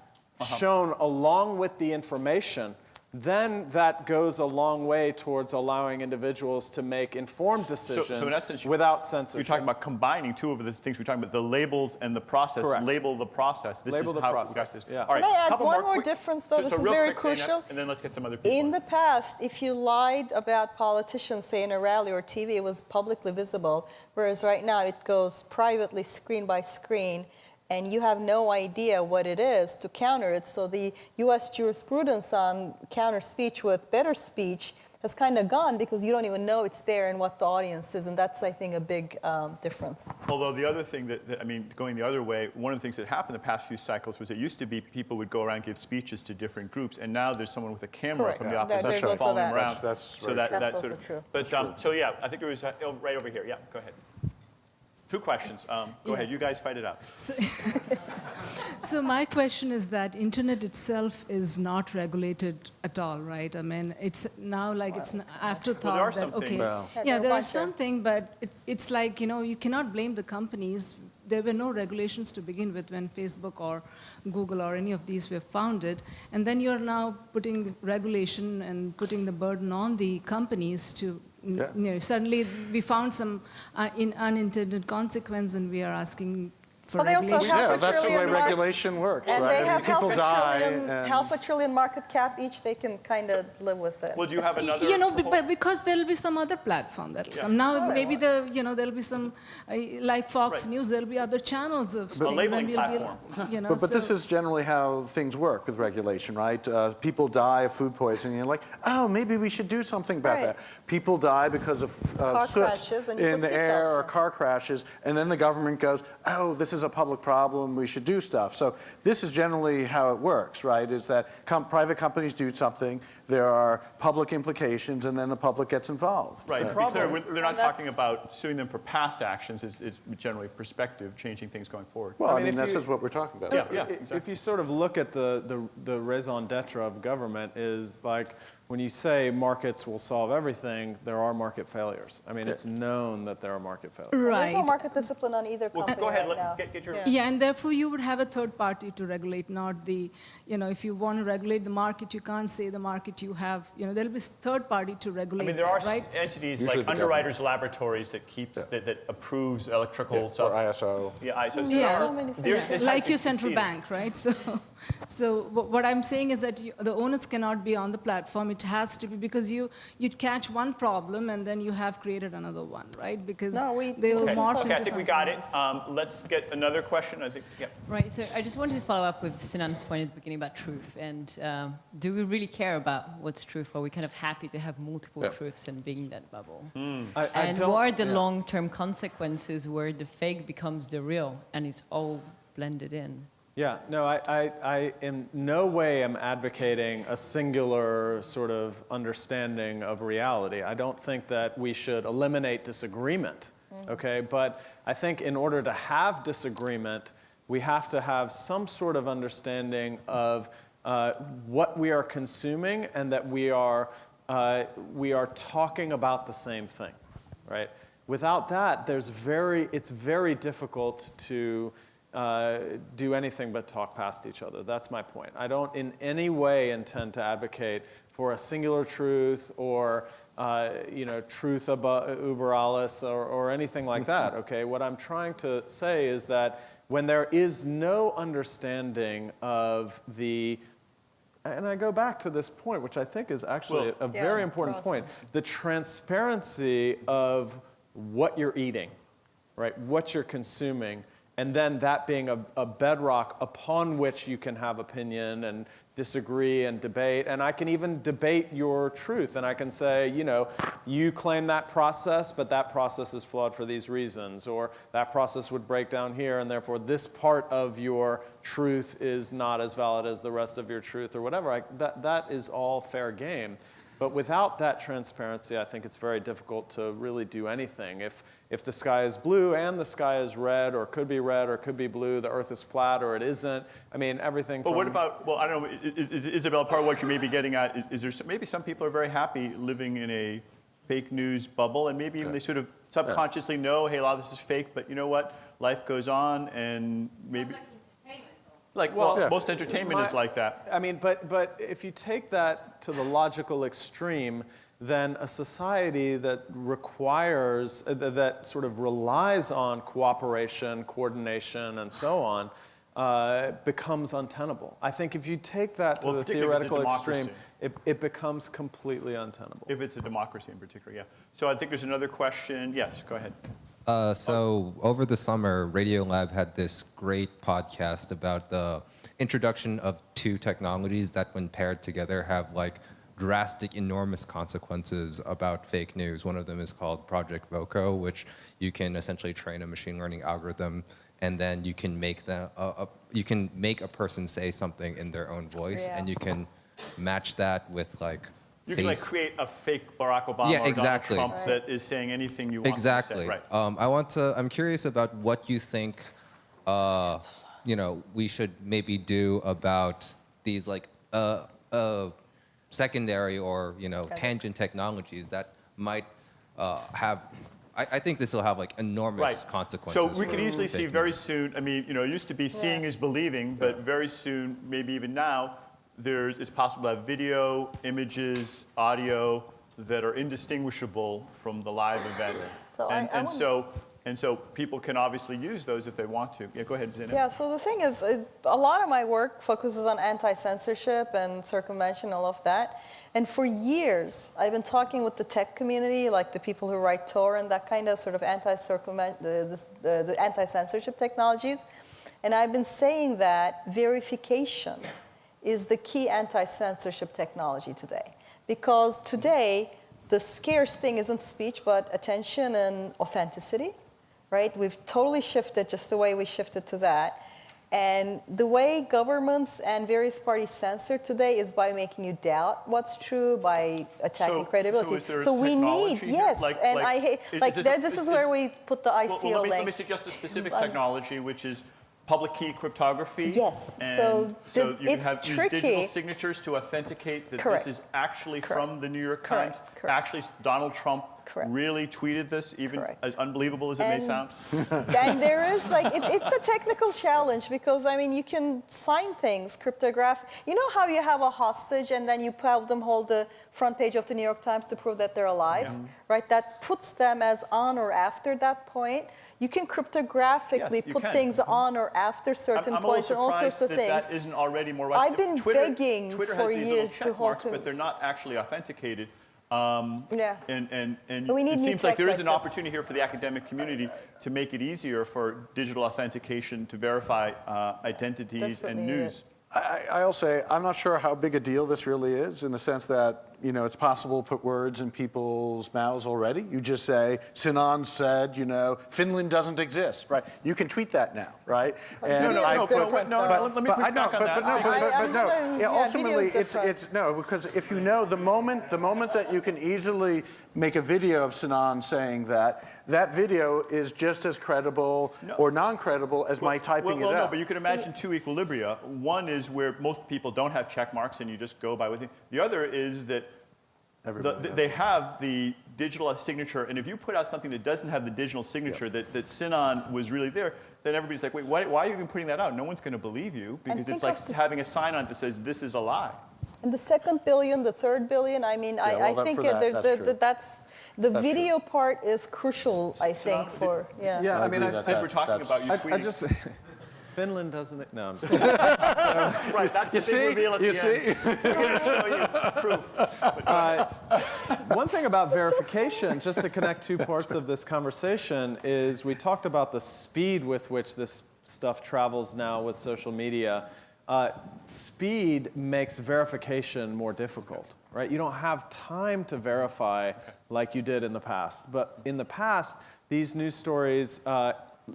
Speaker 3: shown along with the information, then that goes a long way towards allowing individuals to make informed decisions
Speaker 1: so in essence,
Speaker 3: without censorship.
Speaker 1: You're talking about combining two of the things we're talking about, the labels and the process.
Speaker 3: Correct.
Speaker 1: Label the process. This
Speaker 3: Label
Speaker 1: is
Speaker 3: the
Speaker 1: how
Speaker 3: process,
Speaker 1: we got this.
Speaker 3: yeah.
Speaker 1: All right,
Speaker 2: Can I add
Speaker 1: couple
Speaker 2: one more
Speaker 1: quick-
Speaker 2: difference, though? This is
Speaker 1: real
Speaker 2: very
Speaker 1: quick, Zainab,
Speaker 2: crucial.
Speaker 1: and then let's get some other people.
Speaker 2: In the past, if you lied about politicians, say in a rally or TV, it was publicly visible, whereas right now it goes privately, screen by screen, and you have no idea what it is to counter it. So the U.S. jurisprudence on counter speech with better speech has kind of gone because you don't even know it's there and what the audience is, and that's, I think, a big difference.
Speaker 1: Although the other thing I mean, going the other way, one of the things that happened the past few cycles was it used to be people would go around and give speeches to different groups, and now there's someone with a camera
Speaker 2: Correct.
Speaker 1: from the
Speaker 2: Yeah.
Speaker 1: opposite
Speaker 2: There's
Speaker 1: side
Speaker 2: also
Speaker 1: following
Speaker 2: that.
Speaker 1: them around.
Speaker 4: That's
Speaker 1: so
Speaker 4: very
Speaker 1: that,
Speaker 4: true.
Speaker 1: that's
Speaker 2: That's
Speaker 1: sort
Speaker 2: also
Speaker 1: of,
Speaker 2: true.
Speaker 1: But so yeah, I think there was right over here. Yeah, go ahead. Two questions. Go ahead. You guys fight it out.
Speaker 14: So my question is that internet itself is not regulated at all, right? I mean, it's now like it's an afterthought.
Speaker 1: Well, there are
Speaker 14: that,
Speaker 1: some
Speaker 14: okay,
Speaker 1: things.
Speaker 4: Well.
Speaker 14: yeah, there are
Speaker 2: bunch of-
Speaker 14: something, but it's like, you cannot blame the companies. There were no regulations to begin with when Facebook or Google or any of these were founded. And then you're now putting regulation and putting the burden on the companies to, suddenly we found some unintended consequence and we are asking for
Speaker 2: Well, they also
Speaker 14: regulation.
Speaker 2: have
Speaker 4: Yeah,
Speaker 2: a
Speaker 4: that's the way
Speaker 2: trillion
Speaker 4: regulation works,
Speaker 2: And
Speaker 4: right?
Speaker 2: they
Speaker 4: I mean,
Speaker 2: have
Speaker 4: people die. and-
Speaker 2: half a trillion market cap each. They can kind of live with it.
Speaker 1: Well, do you have another?
Speaker 14: But because there'll be some other platform that'll come. Now maybe there'll be some, like Fox
Speaker 1: Right.
Speaker 14: News, there'll be other channels of
Speaker 1: A
Speaker 14: things.
Speaker 1: labeling
Speaker 14: and
Speaker 1: platform.
Speaker 4: But this is generally how things work with regulation, right? People die of food poisoning. You're like, oh, maybe we should do something about
Speaker 2: Right.
Speaker 4: that. People die because of
Speaker 2: Car
Speaker 4: soot
Speaker 2: crashes, and you
Speaker 4: in
Speaker 2: put
Speaker 4: the air
Speaker 2: seatbelts
Speaker 4: or
Speaker 2: on.
Speaker 4: car crashes, and then the government goes, oh, this is a public problem, we should do stuff. So this is generally how it works, right? Is that private companies do something, there are public implications, and then the public gets involved.
Speaker 1: Right. To be clear, they're not
Speaker 2: And
Speaker 1: talking
Speaker 2: that's-
Speaker 1: about suing them for past actions. It's generally perspective, changing things going forward.
Speaker 4: Well, I
Speaker 3: mean,
Speaker 4: mean,
Speaker 3: if
Speaker 4: this
Speaker 3: you-
Speaker 4: is what we're talking about.
Speaker 1: Yeah.
Speaker 3: If you sort of look at the raison d'etre of government is like, when you say markets will solve everything, there are market failures. I mean, it's known that there are market failures.
Speaker 2: There's
Speaker 14: Right.
Speaker 2: no market discipline on either
Speaker 1: Well,
Speaker 2: company
Speaker 1: go ahead.
Speaker 2: right now.
Speaker 1: Get your.
Speaker 14: Yeah, and therefore you would have a third party to regulate, not the, if you want to regulate the market, you can't say the market you have, there'll be third party to
Speaker 1: I
Speaker 14: regulate
Speaker 1: mean, there are
Speaker 14: that, right?
Speaker 1: entities
Speaker 4: Usually
Speaker 1: like
Speaker 4: the
Speaker 1: Underwriters Laboratories that keeps that approves electrical
Speaker 4: Or
Speaker 1: stuff.
Speaker 4: ISO.
Speaker 1: Yeah, so
Speaker 14: Yeah.
Speaker 1: there
Speaker 2: So
Speaker 1: are-
Speaker 2: many
Speaker 1: there's-
Speaker 2: things.
Speaker 1: this has
Speaker 14: Like
Speaker 1: to
Speaker 14: your central
Speaker 1: succeed.
Speaker 14: bank, right? So So what I'm saying is that the onus cannot be on the platform. It has to be, because you catch one problem and then you have created another one, right? Because they will morph
Speaker 1: Okay,
Speaker 14: into
Speaker 1: I think we
Speaker 14: something
Speaker 1: got it.
Speaker 14: else.
Speaker 1: Let's get another question. I think, yeah.
Speaker 15: Right, so I just wanted to follow up with Sinan's point at the beginning about truth. And do we really care about what's truth? Or are we kind of happy to have multiple truths and being in that bubble? And what are the long-term consequences where the fake becomes the real and it's all blended in?
Speaker 3: Yeah, no, I in no way am advocating a singular sort of understanding of reality. I don't think that we should eliminate disagreement, okay? But I think in order to have disagreement, we have to have some sort of understanding of what we are consuming and that we are talking about the same thing, right? Without that, it's very difficult to do anything but talk past each other. That's my point. I don't in any way intend to advocate for a singular truth or truth über alles or anything like that. Okay, what I'm trying to say is that when there is no understanding of and I go back to this point, which I think is actually a very important point, the transparency of what you're eating, right? What you're consuming. And then that being a bedrock upon which you can have opinion and disagree and debate. And I can even debate your truth. And I can say, you claim that process, but that process is flawed for these reasons. Or that process would break down here, and therefore this part of your truth is not as valid as the rest of your truth, or whatever. That is all fair game. But without that transparency, I think it's very difficult to really do anything. If the sky is blue and the sky is red or could be blue, the earth is flat or it isn't, I mean, everything
Speaker 1: But what about, I don't know, Isabel, part of what you may be getting at is there maybe some people are very happy living in a fake news bubble, and maybe even they sort of subconsciously know, hey, a lot of this is fake, but you know what? Life goes on, and maybe... most entertainment is like that.
Speaker 3: I mean, but if you take that to the logical extreme, then a society that requires, that sort of relies on cooperation, coordination, and so on, becomes untenable. I think if you take that to the theoretical extreme, it becomes completely untenable.
Speaker 1: If it's a democracy in particular, yeah. So I think there's another question. Yes, go ahead.
Speaker 16: So over the summer, Radiolab had this great podcast about the introduction of two technologies that, when paired together, have like drastic, enormous consequences about fake news. One of them is called Project Voco, which you can essentially train a machine learning algorithm, and then you can make a person say something in their own voice, and you can match that with like.
Speaker 1: You can create a fake Barack Obama or Donald Trump that is saying anything you want to say. Right.
Speaker 16: I'm curious about what you think, we should maybe do about these secondary or tangent technologies that might have. I think this will have enormous consequences.
Speaker 1: So we could easily see very soon. I mean, it used to be seeing is believing, but very soon, maybe even now, it's possible to have video, images, audio that are indistinguishable from the live event. So people can obviously use those if they want to. Yeah, go ahead, Zainab.
Speaker 2: Yeah, so the thing is, a lot of my work focuses on anti-censorship and circumvention, all of that. And for years, I've been talking with the tech community, like the people who write Tor and that kind of sort of the anti-censorship technologies. And I've been saying that verification is the key anti-censorship technology today. Because today, the scarce thing isn't speech, but attention and authenticity, right? We've totally shifted just the way we shifted to that. And the way governments and various parties censor today is by making you doubt what's true, by attacking credibility.
Speaker 1: So
Speaker 2: we need, this is where we put the ICO link.
Speaker 1: Let me suggest a specific technology, which is public key cryptography.
Speaker 2: Yes.
Speaker 1: And so you can
Speaker 2: it's
Speaker 1: have
Speaker 2: tricky.
Speaker 1: Use digital signatures to authenticate that this is actually from the New York Times. Actually, Donald Trump
Speaker 2: Correct.
Speaker 1: really tweeted this, even
Speaker 2: Correct.
Speaker 1: as unbelievable as it may sound?
Speaker 2: And there is it's a technical challenge because I mean you can sign things, cryptograph. You know how you have a hostage and then you have them hold the front page of the New York Times to prove that they're alive, right? That puts them as on or after that point. You can cryptographically put things on or after certain points and all sorts of things.
Speaker 1: That isn't already more widely.
Speaker 2: I've been begging
Speaker 1: Twitter
Speaker 2: for
Speaker 1: has these
Speaker 2: years
Speaker 1: little
Speaker 2: to
Speaker 1: check
Speaker 2: hold
Speaker 1: marks, but they're not actually authenticated.
Speaker 2: Yeah.
Speaker 1: And
Speaker 2: We need
Speaker 1: it
Speaker 2: new
Speaker 1: seems like
Speaker 2: tech
Speaker 1: there is
Speaker 2: like
Speaker 1: an
Speaker 2: this.
Speaker 1: opportunity here for the academic community to make it easier for digital authentication to verify identities
Speaker 2: Desperately
Speaker 1: and
Speaker 2: need
Speaker 1: news.
Speaker 4: I'll say I'm not sure how big a deal this really is in the sense that, you know, it's possible to put words in people's mouths already. You just say, Sinan said, you know, Finland doesn't exist, right? You can tweet that now, right?
Speaker 2: Let me push
Speaker 1: back on that.
Speaker 4: Ultimately, it's no, because if you know the moment that you can easily make a video of Sinan saying that video is just as credible or non-credible as my typing it out.
Speaker 1: No, but you can imagine two equilibria. One is where most people don't have check marks and you just go by with it. The other is that they have the digital signature, and if you put out something that doesn't have the digital signature that Sinan was really there, then everybody's like, wait, why are you even putting that out? No one's going to believe you because it's like having a sign on it that says this is a lie.
Speaker 2: And the second billion, the third billion, I mean, I think that's the video part is crucial, I think, for,
Speaker 3: Yeah, I mean,
Speaker 1: as we're talking about you tweeting.
Speaker 3: I just, Finland doesn't, no, I'm just
Speaker 1: Right, that's the big reveal at the end. We're going to show you proof.
Speaker 3: One thing about verification, just to connect two parts of this conversation, is we talked about the speed with which this stuff travels now with social media. Speed makes verification more difficult, right? You don't have time to verify like you did in the past. But in the past, these news stories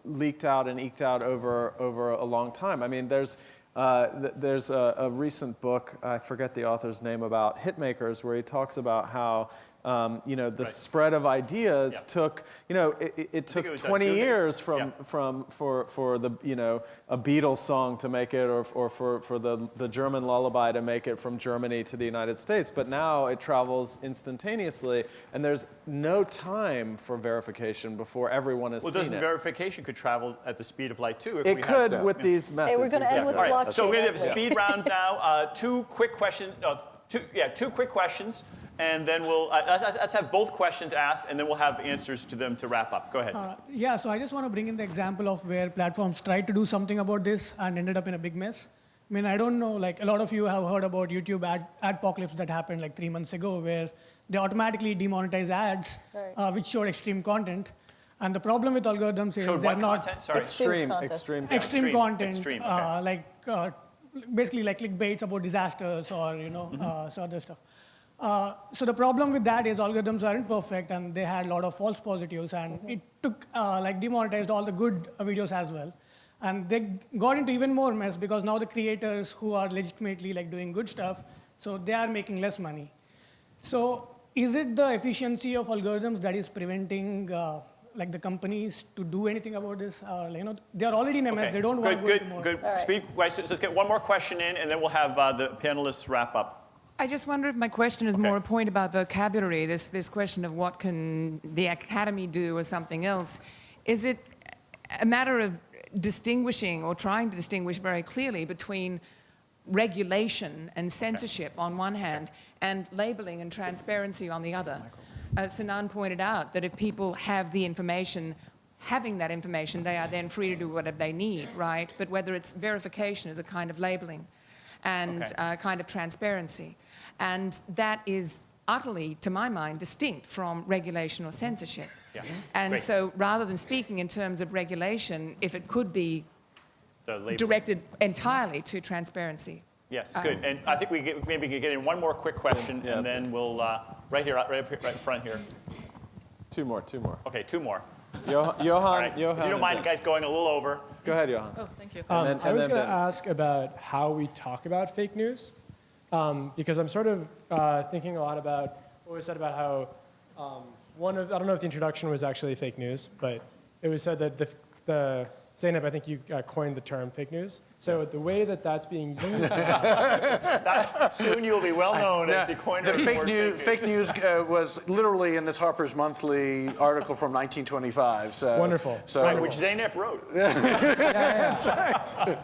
Speaker 3: leaked out and eked out over a long time. I mean, there's a recent book, I forget the author's name, about hitmakers, where he talks about how the spread of ideas took, it took 20 years for the, a Beatles song to make it or for the German lullaby to make it from Germany to the United States. But now it travels instantaneously, and there's no time for verification before everyone has seen it.
Speaker 1: Verification could travel at the speed of light too. If
Speaker 3: it could with these methods.
Speaker 2: Hey, we're going to end with blockchain.
Speaker 1: So we're going to have a speed round now. Two quick questions. Two quick questions. And then let's have both questions asked, and then we'll have answers to them to wrap up. Go ahead.
Speaker 17: Yeah, so I just want to bring in the example of where platforms tried to do something about this and ended up in a big mess. I mean, I don't know, like a lot of you have heard about YouTube adpocalypse that happened like 3 months ago, where they automatically demonetize ads, which showed extreme content. And the problem with algorithms is they're not
Speaker 3: extreme
Speaker 17: content, basically like clickbaits about disasters or so other stuff. So the problem with that is algorithms aren't perfect, and they had a lot of false positives, and it took demonetized all the good videos as well. And they got into even more mess because now the creators who are legitimately doing good stuff, so they are making less money. So is it the efficiency of algorithms that is preventing the companies to do anything about this? They're already in a mess. They don't want to go into more.
Speaker 1: Good. Speed questions. Let's get one more question in, and then we'll have the panelists wrap up.
Speaker 18: I just wonder if my question is more a point about vocabulary, this question of what can the academy do or something else. Is it a matter of distinguishing or trying to distinguish very clearly between regulation and censorship on one hand and labeling and transparency on the other? Sinan pointed out that if people have the information, having that information, they are then free to do whatever they need, right? But whether it's verification is a kind of labeling and a kind of transparency. And that is utterly, to my mind, distinct from regulation or censorship.
Speaker 1: Yeah.
Speaker 18: And so rather than speaking in terms of regulation, if it could be directed entirely to transparency.
Speaker 1: Yes, good. And I think maybe get in one more quick question, and then we'll, right in front here.
Speaker 3: Two more.
Speaker 1: Okay, two more.
Speaker 3: Johan,
Speaker 1: if you don't mind, guys, going a little over.
Speaker 3: Go ahead, Johan.
Speaker 19: Oh, thank you. I was going to ask about how we talk about fake news, because I'm sort of thinking a lot about what was said about how I don't know if the introduction was actually fake news, but it was said that the Zainab, I think you coined the term fake news. So the way that that's being used now,
Speaker 1: soon you'll be well known as the coiner of the word
Speaker 4: fake news was literally in this Harper's Monthly article from 1925. So,
Speaker 19: Wonderful.
Speaker 4: So,
Speaker 19: Wonderful.
Speaker 1: Which Zainab wrote.
Speaker 19: That's right.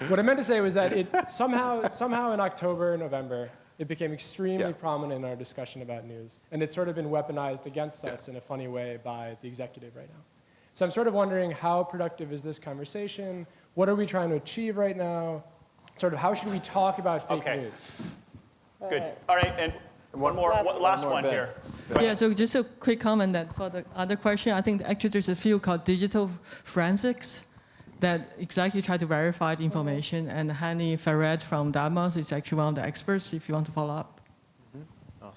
Speaker 19: What I meant to say was that it somehow in October, November, it became extremely prominent in our discussion about news. And it's sort of been weaponized against us in a funny way by the executive right now. So I'm sort of wondering, how productive is this conversation? What are we trying to achieve right now? Sort of how should we talk about fake news?
Speaker 1: Good. All right, and one more, last one here.
Speaker 20: Yeah, so just a quick comment that for the other question, I think actually there's a field called digital forensics that exactly try to verify the information, and Hani Farid from Dartmouth is actually one of the experts if you want to follow up.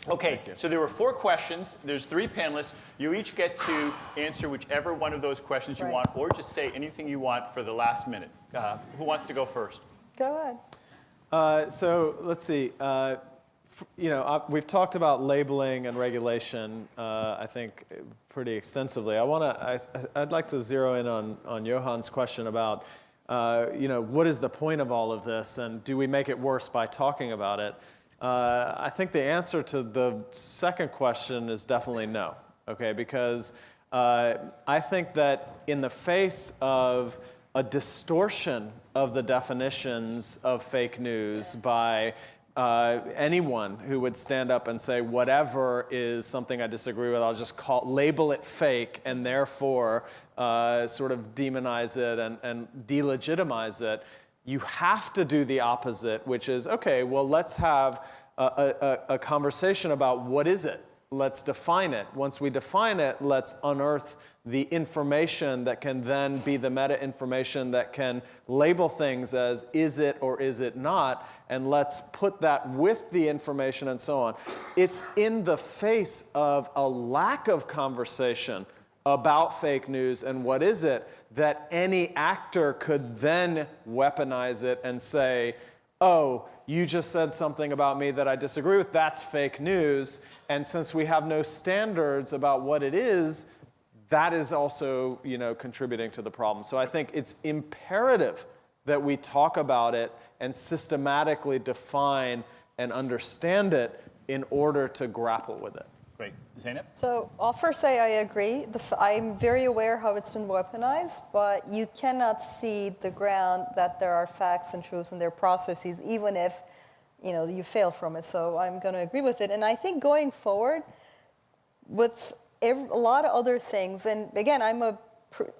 Speaker 1: Okay, so there were 4 questions. There's 3 panelists. You each get to answer whichever one of those questions you want, or just say anything you want for the last minute. Who wants to go first?
Speaker 2: Go ahead.
Speaker 3: So let's see. We've talked about labeling and regulation, I think, pretty extensively. I'd like to zero in on Johan's question about, what is the point of all of this, and do we make it worse by talking about it? I think the answer to the second question is definitely no, okay? Because I think that in the face of a distortion of the definitions of fake news by anyone who would stand up and say, whatever is something I disagree with, I'll just label it fake, and therefore sort of demonize it and delegitimize it. You have to do the opposite, which is, okay, well, let's have a conversation about what is it. Let's define it. Once we define it, let's unearth the information that can then be the meta information that can label things as is it or is it not, and let's put that with the information and so on. It's in the face of a lack of conversation about fake news and what is it that any actor could then weaponize it and say, oh, you just said something about me that I disagree with, that's fake news. And since we have no standards about what it is, that is also, contributing to the problem. So I think it's imperative that we talk about it and systematically define and understand it in order to grapple with it.
Speaker 1: Great. Zainab?
Speaker 2: So I'll first say I agree. I'm very aware how it's been weaponized, but you cannot see the ground that there are facts and truths and there are processes, even if you fail from it. So I'm going to agree with it. And I think going forward with a lot of other things, and again,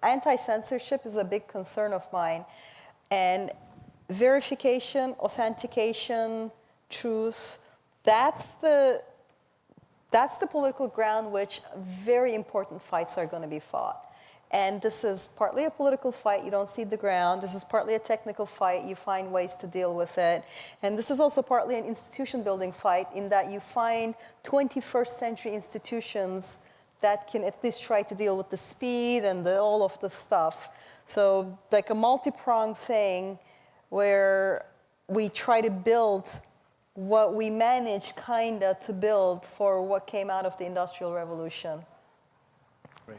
Speaker 2: anti-censorship is a big concern of mine. And verification, authentication, truth, that's the political ground which very important fights are going to be fought. And this is partly a political fight. You don't see the ground. This is partly a technical fight. You find ways to deal with it. And this is also partly an institution building fight in that you find 21st century institutions that can at least try to deal with the speed and all of the stuff. So like a multi-pronged thing where we try to build what we managed to build for what came out of the Industrial Revolution.
Speaker 1: Great.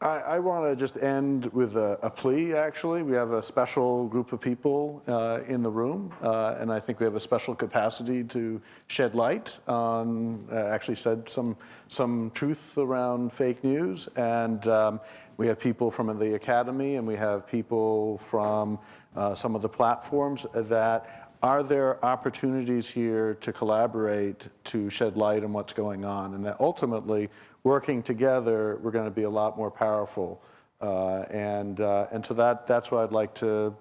Speaker 4: I want to just end with a plea, actually. We have a special group of people in the room, and I think we have a special capacity to shed light on, actually shed some truth around fake news. And we have people from the academy, and we have people from some of the platforms that are there opportunities here to collaborate, to shed light on what's going on, and that ultimately, working together, we're going to be a lot more powerful, and so that's what I'd like to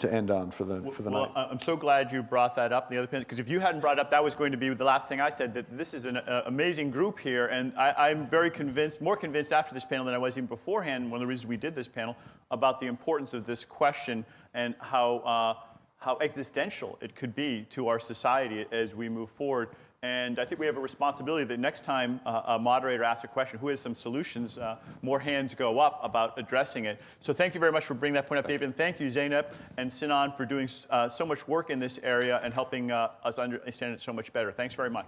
Speaker 4: end on for the night.
Speaker 1: I'm so glad you brought that up. The other thing, because if you hadn't brought it up, that was going to be the last thing I said. That this is an amazing group here, and I'm very convinced, more convinced after this panel than I was even beforehand. One of the reasons we did this panel about the importance of this question and how existential it could be to our society as we move forward. And I think we have a responsibility that next time a moderator asks a question, who has some solutions, more hands go up about addressing it. So thank you very much for bringing that point up, David. And thank you, Zainab and Sinan, for doing so much work in this area and helping us understand it so much better. Thanks very much.